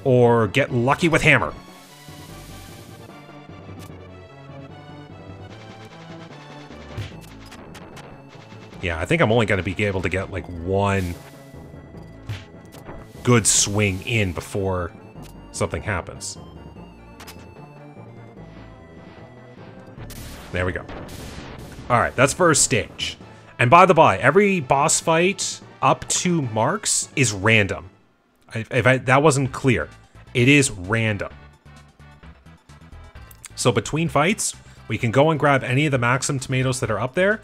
or get lucky with hammer. Yeah, I think I'm only going to be able to get like one good swing in before something happens. There we go. Alright, that's first stage. And by the by, every boss fight up to Mark's is random. That wasn't clear. It is random. So between fights, we can go and grab any of the maximum tomatoes that are up there.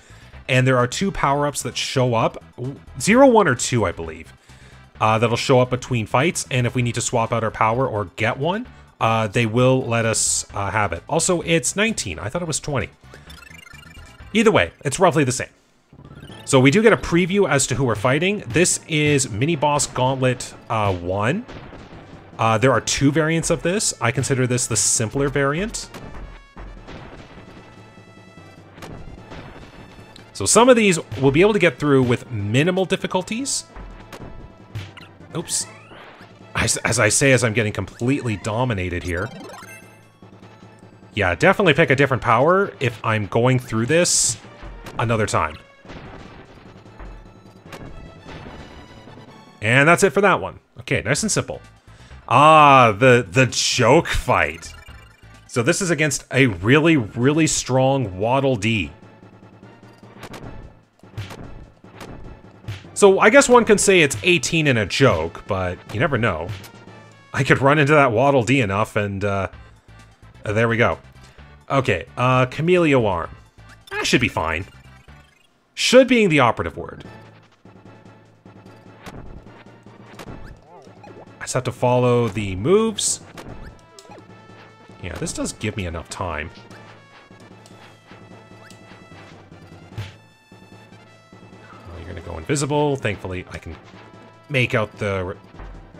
And there are 2 power-ups that show up. 0, 1, or 2, I believe. That'll show up between fights. And if we need to swap out our power or get one, they will let us have it. Also, it's 19. I thought it was 20. Either way, it's roughly the same. So we do get a preview as to who we're fighting. This is Mini Boss Gauntlet 1. There are 2 variants of this. I consider this the simpler variant. So some of these we'll be able to get through with minimal difficulties. Oops. As I say, as I'm getting completely dominated here. Yeah, definitely pick a different power if I'm going through this another time. And that's it for that one. Okay, nice and simple. Ah, the joke fight. So this is against a really, really strong Waddle Dee. So I guess one can say it's 18 in a joke, but you never know. I could run into that Waddle Dee enough and there we go. Okay, Chameleon Arm. That should be fine. Should being the operative word. I just have to follow the moves. Yeah, this does give me enough time. You're gonna go invisible. Thankfully, I can make out the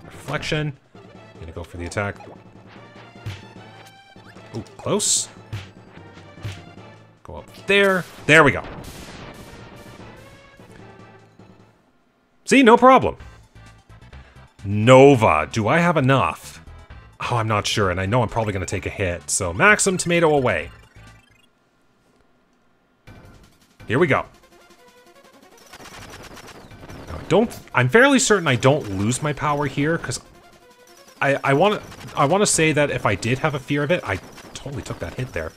reflection. I'm gonna go for the attack. Ooh, close. Go up there. There we go. See, no problem. Nova, do I have enough? Oh, I'm not sure, and I know I'm probably going to take a hit, so Maxim Tomato away. Here we go. I'm fairly certain I don't lose my power here, because I want to say that if I did have a fear of it, I totally took that hit there.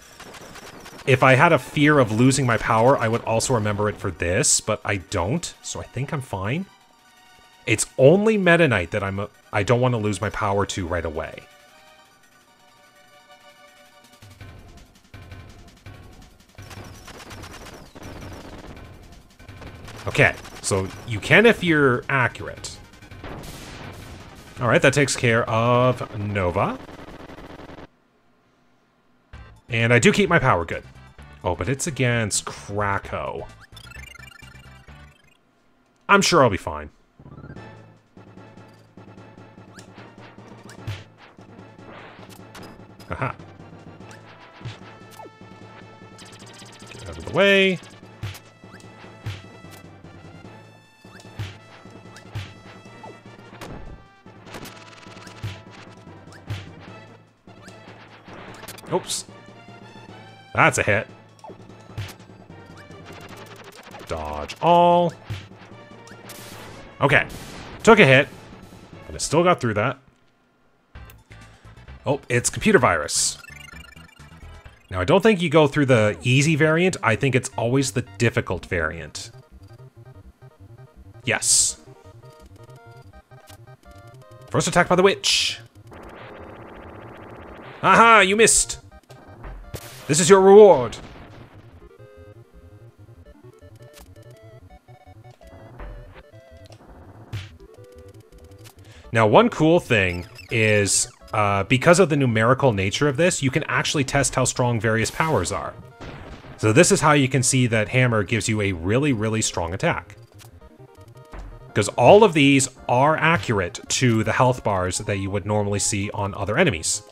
If I had a fear of losing my power, I would also remember it for this, but I don't, so I think I'm fine. It's only Meta Knight that I don't want to lose my power to right away. Okay, so you can if you're accurate. Alright, that takes care of Nova. And I do keep my power good. Oh, but it's against Krakow. I'm sure I'll be fine. Haha. Get out of the way. Oops. That's a hit. Dodge all. Okay. Took a hit, but I still got through that. Oh, it's computer virus. Now, I don't think you go through the easy variant. I think it's always the difficult variant. Yes. First attack by the witch. Aha, you missed. This is your reward. Now, one cool thing is, because of the numerical nature of this, you can actually test how strong various powers are. So this is how you can see that Hammer gives you a really, really strong attack. Because all of these are accurate to the health bars that you would normally see on other enemies.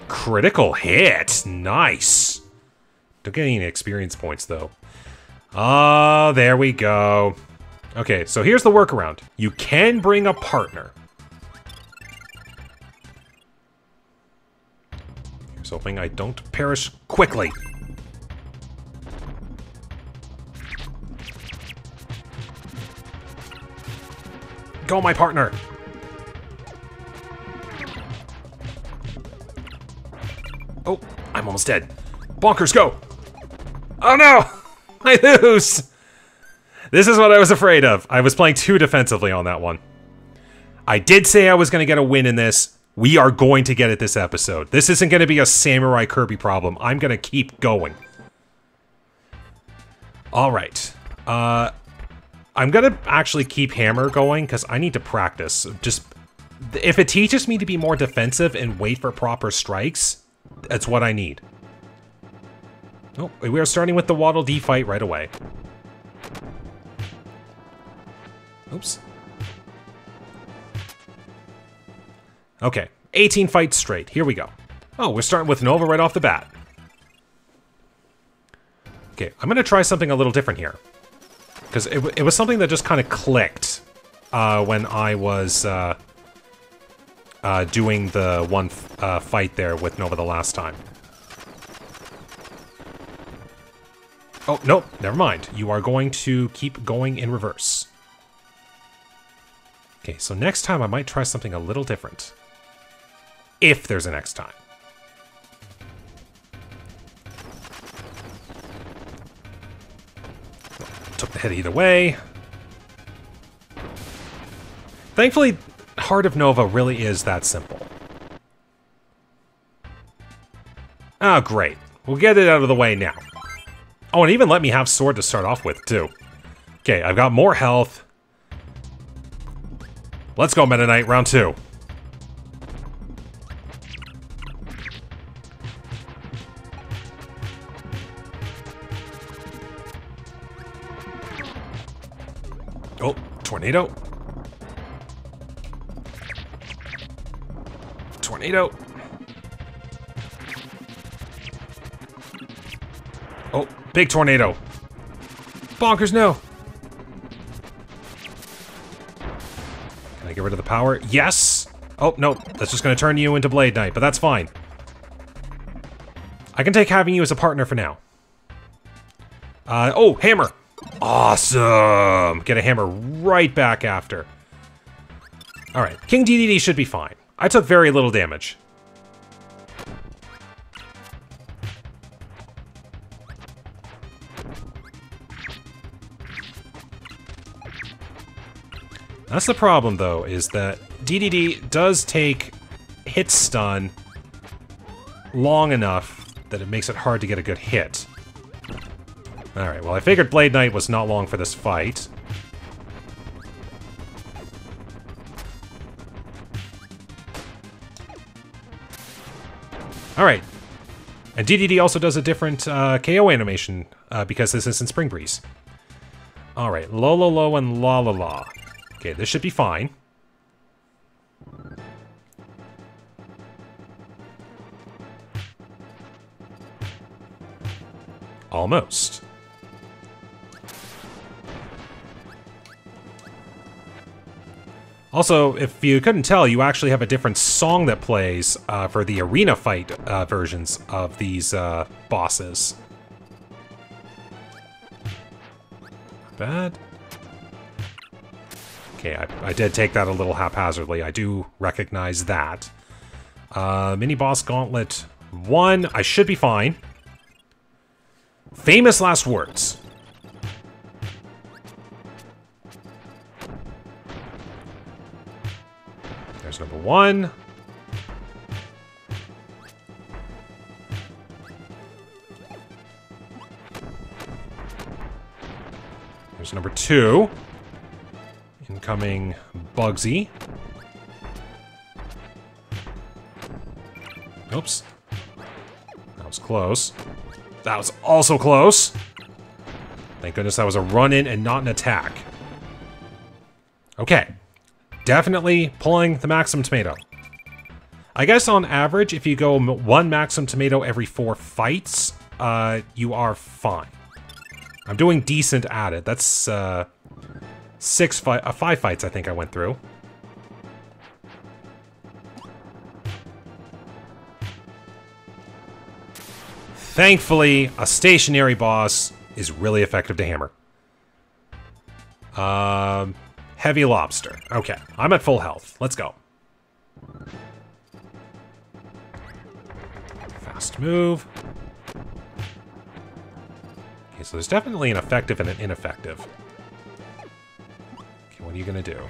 Critical hit! Nice! Don't get any experience points, though. Oh, there we go. Okay, so here's the workaround. You can bring a partner. Here's hoping I don't perish quickly. Go, my partner! Oh, I'm almost dead. Bonkers, go! Oh no! I lose! This is what I was afraid of. I was playing too defensively on that one. I did say I was going to get a win in this. We are going to get it this episode. This isn't going to be a Samurai Kirby problem. I'm going to keep going. Alright. I'm going to actually keep Hammer going because I need to practice. Just, if it teaches me to be more defensive and wait for proper strikes, that's what I need. Oh, we are starting with the Waddle Dee fight right away. Oops. Okay, 18 fights straight. Here we go. Oh, we're starting with Nova right off the bat. Okay, I'm gonna try something a little different here. Because it was something that just kind of clicked when I was doing the one fight there with Nova the last time. Oh, nope, never mind. You are going to keep going in reverse. Okay, so next time I might try something a little different. If there's a next time. Took the hit either way. Thankfully, Heart of Nova really is that simple. Ah, great. We'll get it out of the way now. Oh, and even let me have Sword to start off with, too. Okay, I've got more health. Let's go, Meta Knight, round 2. Oh, tornado. Tornado. Oh, big tornado. Bonkers, no. Can I get rid of the power? Yes! Oh, no, that's just going to turn you into Blade Knight, but that's fine. I can take having you as a partner for now. Oh, Hammer! Awesome! Get a hammer right back after. Alright, King DDD should be fine. I took very little damage. That's the problem, though, is that DDD does take hit stun long enough that it makes it hard to get a good hit. Alright, well, I figured Blade Knight was not long for this fight. Alright. And DDD also does a different KO animation because this is in Spring Breeze. Alright, Lo and La La La. Okay, this should be fine. Almost. Also, if you couldn't tell, you actually have a different song that plays for the arena fight versions of these bosses. Not bad. Okay, I did take that a little haphazardly. I do recognize that. Mini-boss gauntlet 1. I should be fine. Famous last words. There's number 1. There's number 2. Incoming Bugsy. Oops. That was close. That was also close. Thank goodness that was a run-in and not an attack. Okay. Definitely pulling the Maximum Tomato. I guess on average, if you go 1 Maximum Tomato every 4 fights, you are fine. I'm doing decent at it. That's 5 fights I think I went through. Thankfully, a stationary boss is really effective to hammer. Heavy Lobster. Okay, I'm at full health. Let's go. Fast move. Okay, so there's definitely an effective and an ineffective. Okay, what are you gonna do?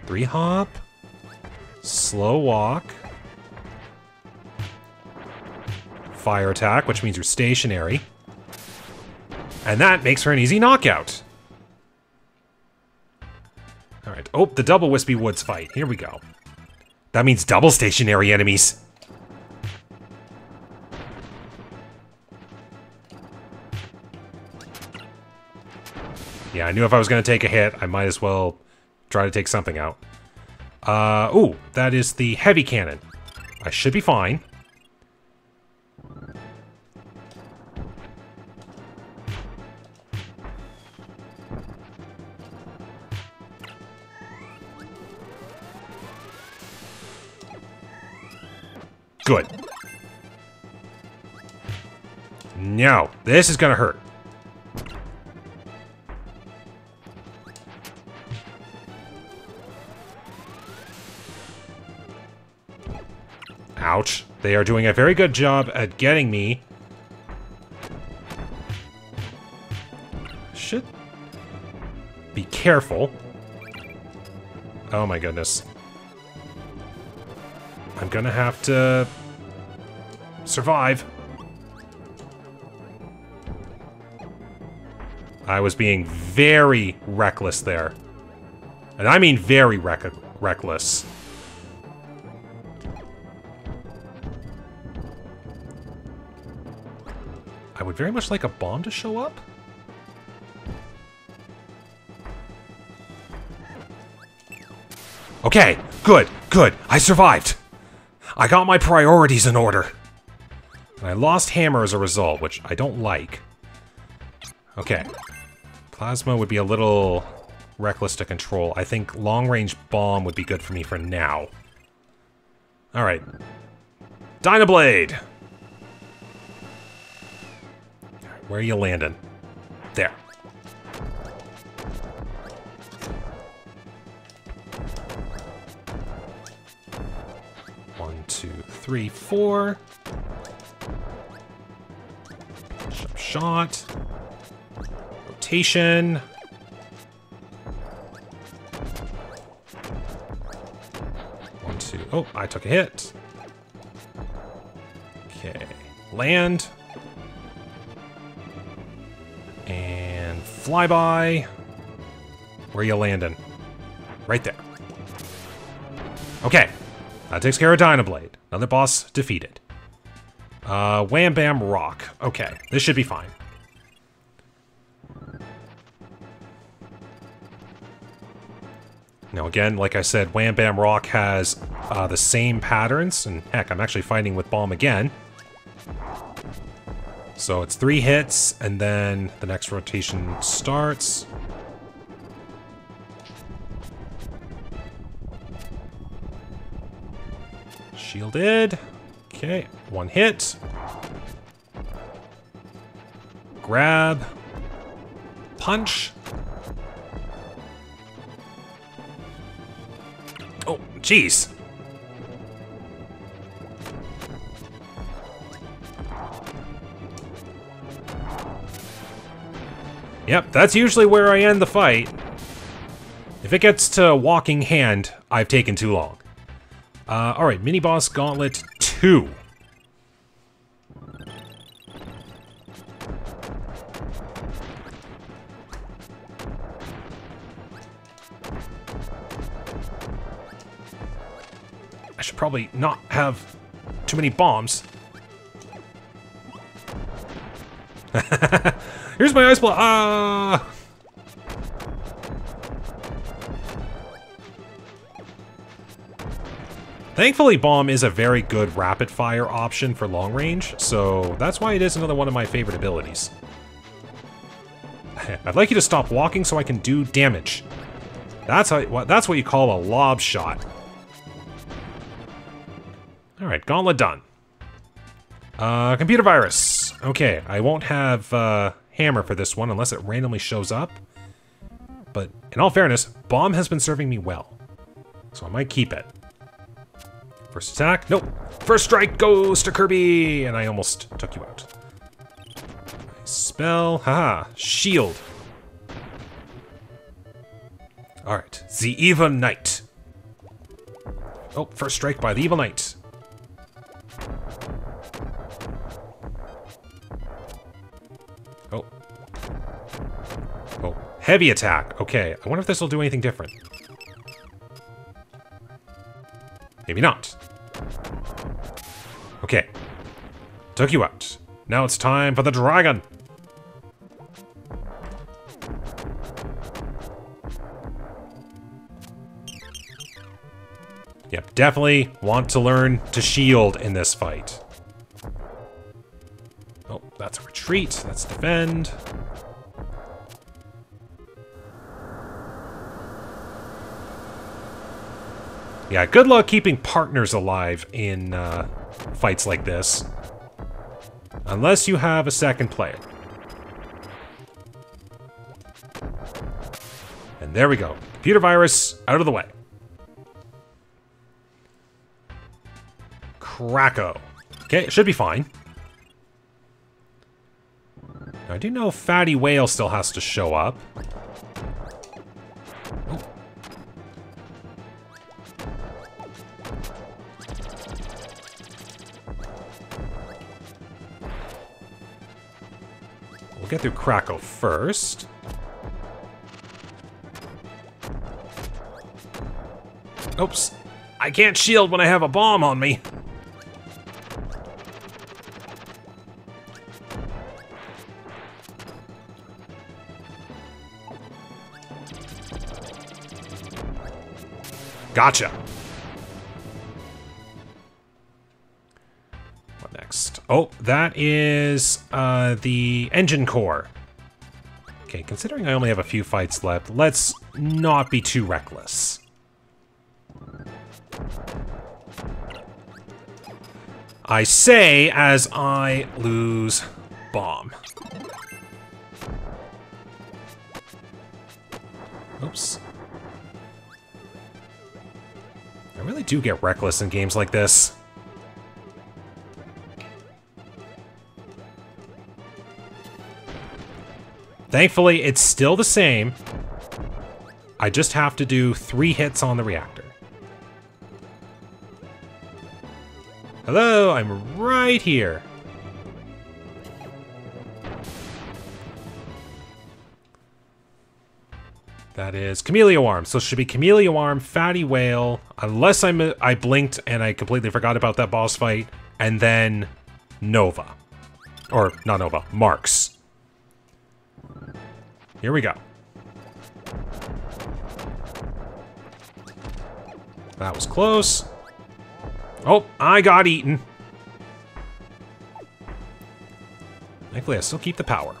3 hop. Slow walk. Fire attack, which means you're stationary. And that makes for an easy knockout. Alright. Oh, the double Wispy Woods fight. Here we go. That means double stationary enemies. Yeah, I knew if I was going to take a hit, I might as well try to take something out. Ooh, that is the heavy cannon. I should be fine. Good. No, this is gonna hurt. Ouch. They are doing a very good job at getting me. Should be careful. Oh my goodness. I'm gonna have to survive. I was being very reckless there. And I mean very reckless. I would very much like a bomb to show up. Okay, good, good. I survived. I got my priorities in order. And I lost hammer as a result, which I don't like. Okay. Plasma would be a little reckless to control. I think long-range bomb would be good for me for now. Alright. Dynablade! Where are you landing? There. 1, 2, 3, 4. Shot. Rotation. One, two. Oh, I took a hit. Okay. Land. And flyby. Where you landing? Right there. Okay. That takes care of Dynablade. Another boss defeated. Wham Bam Rock. Okay, this should be fine. Now again, like I said, Wham Bam Rock has the same patterns, and heck, I'm actually fighting with Bomb again. So it's 3 hits, and then the next rotation starts. Shielded. Okay, 1 hit. Grab. Punch. Oh, jeez. Yep, that's usually where I end the fight. If it gets to walking hand, I've taken too long. Alright, mini-boss gauntlet 2. I should probably not have too many bombs. Here's my ice block. Ah! Thankfully, Bomb is a very good rapid-fire option for long range, so that's why it is another one of my favorite abilities. I'd like you to stop walking so I can do damage. That's what you call a lob shot. Alright, gauntlet done. Computer virus. Okay, I won't have hammer for this one unless it randomly shows up. But in all fairness, Bomb has been serving me well, so I might keep it. First attack. Nope. First strike goes to Kirby, and I almost took you out. Nice spell. Haha. Shield. Alright. The Evil Knight. Oh, first strike by the Evil Knight. Oh. Oh. Heavy attack. Okay. I wonder if this will do anything different. Maybe not. Okay. Took you out. Now it's time for the dragon. Yep, definitely want to learn to shield in this fight. Oh, that's a retreat. That's defend. Yeah, good luck keeping partners alive in fights like this. Unless you have a second player. And there we go. Computer virus out of the way. Kracko. Okay, it should be fine. Now, I do know Fatty Whale still has to show up. We'll get through Kracko first. Oops. I can't shield when I have a bomb on me. Gotcha. What next? Oh, that is the engine core. Okay, considering I only have a few fights left, let's not be too reckless. I say as I lose bomb. Oops. I really do get reckless in games like this. Thankfully, it's still the same. I just have to do 3 hits on the reactor. Hello, I'm right here. That is Camellia Worm. So it should be Camellia Worm, Fatty Whale, unless I blinked and I completely forgot about that boss fight, and then Nova. Or, not Nova, Marks. Here we go. That was close. Oh, I got eaten. Thankfully, I still keep the power.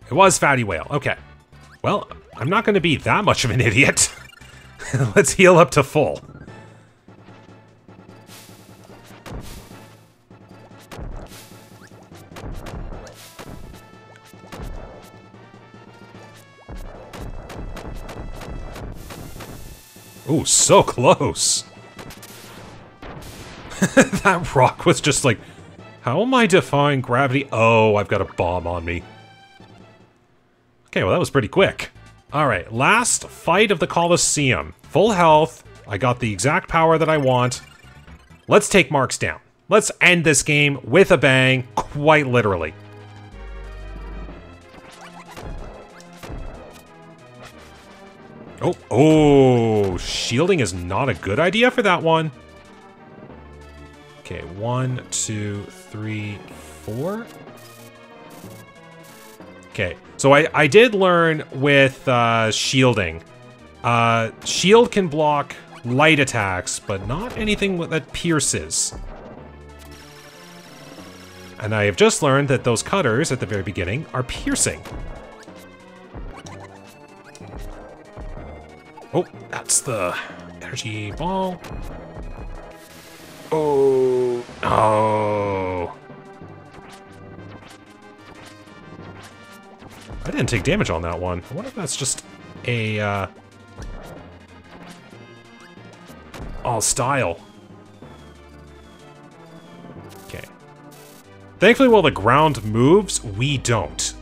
It was Fatty Whale. Okay. Well, I'm not going to be that much of an idiot. Let's heal up to full. Ooh, so close. That rock was just like, how am I defying gravity? Oh, I've got a bomb on me. Okay, well that was pretty quick. Alright, last fight of the Colosseum. Full health. I got the exact power that I want. Let's take Marks down. Let's end this game with a bang, quite literally. Oh, shielding is not a good idea for that one. Okay, 1, 2, 3, 4. Okay, so I did learn with shielding. Shield can block light attacks, but not anything that pierces. And I have just learned that those cutters at the very beginning are piercing. Oh, that's the energy ball. Oh. Oh. I didn't take damage on that one. I wonder if that's just a, all style. Okay. Thankfully, while the ground moves, we don't.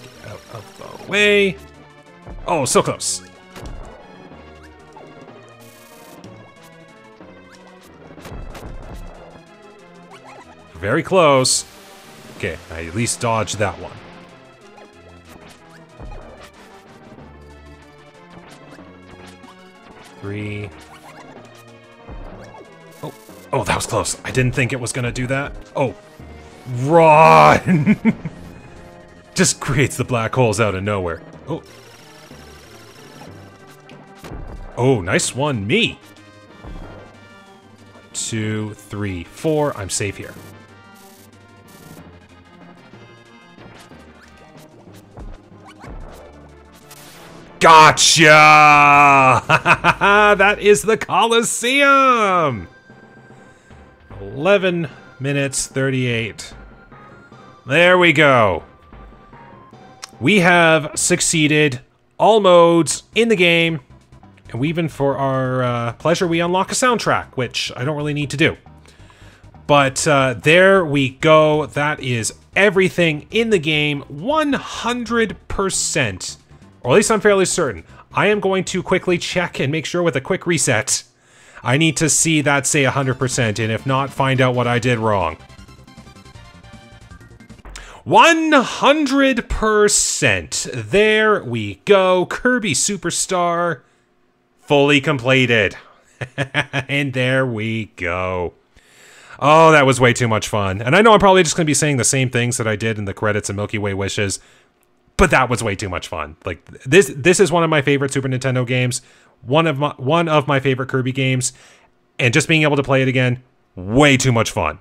Get out of the way. Oh, so close. Very close. Okay, I at least dodged that one. Three. Oh, oh, that was close. I didn't think it was gonna do that. Oh, run! Just creates the black holes out of nowhere. Oh. Oh, nice one, me. 2, 3, 4. I'm safe here. Gotcha! That is the Colosseum! 11 minutes, 38. There we go. We have succeeded all modes in the game. And even for our pleasure, we unlock a soundtrack, which I don't really need to do. But there we go. That is everything in the game, 100%. Or at least I'm fairly certain. I am going to quickly check and make sure with a quick reset. I need to see that say 100%, and if not, find out what I did wrong. 100%! There we go. Kirby Super Star. Fully completed. And there we go. Oh, that was way too much fun. And I know I'm probably just going to be saying the same things that I did in the credits of Milky Way Wishes, but that was way too much fun. Like, this is one of my favorite Super Nintendo games, one of my favorite Kirby games, and just being able to play it again, way too much fun.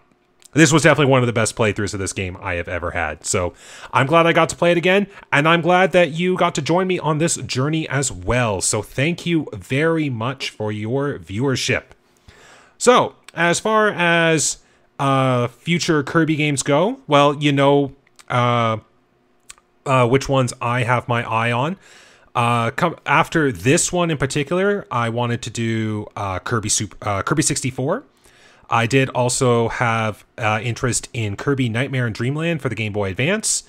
This was definitely one of the best playthroughs of this game I have ever had. So I'm glad I got to play it again, and I'm glad that you got to join me on this journey as well. So thank you very much for your viewership. So as far as future Kirby games go, well, you know, which ones I have my eye on. After this one in particular, I wanted to do Kirby 64. I did also have interest in Kirby Nightmare and Dreamland for the Game Boy Advance,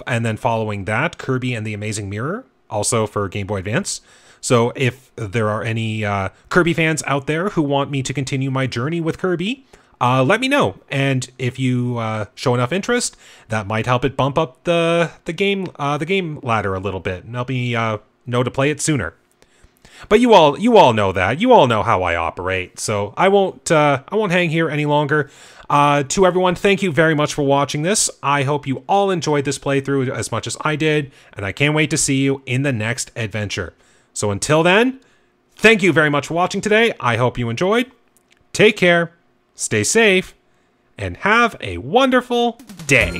and then following that, Kirby and the Amazing Mirror, also for Game Boy Advance. So if there are any Kirby fans out there who want me to continue my journey with Kirby, let me know. And if you show enough interest, that might help it bump up the game ladder a little bit, and help me know to play it sooner. But you all know that. You all know how I operate. So I won't hang here any longer. To everyone, thank you very much for watching this. I hope you all enjoyed this playthrough as much as I did, and I can't wait to see you in the next adventure. So until then, thank you very much for watching today. I hope you enjoyed. Take care, stay safe, and have a wonderful day.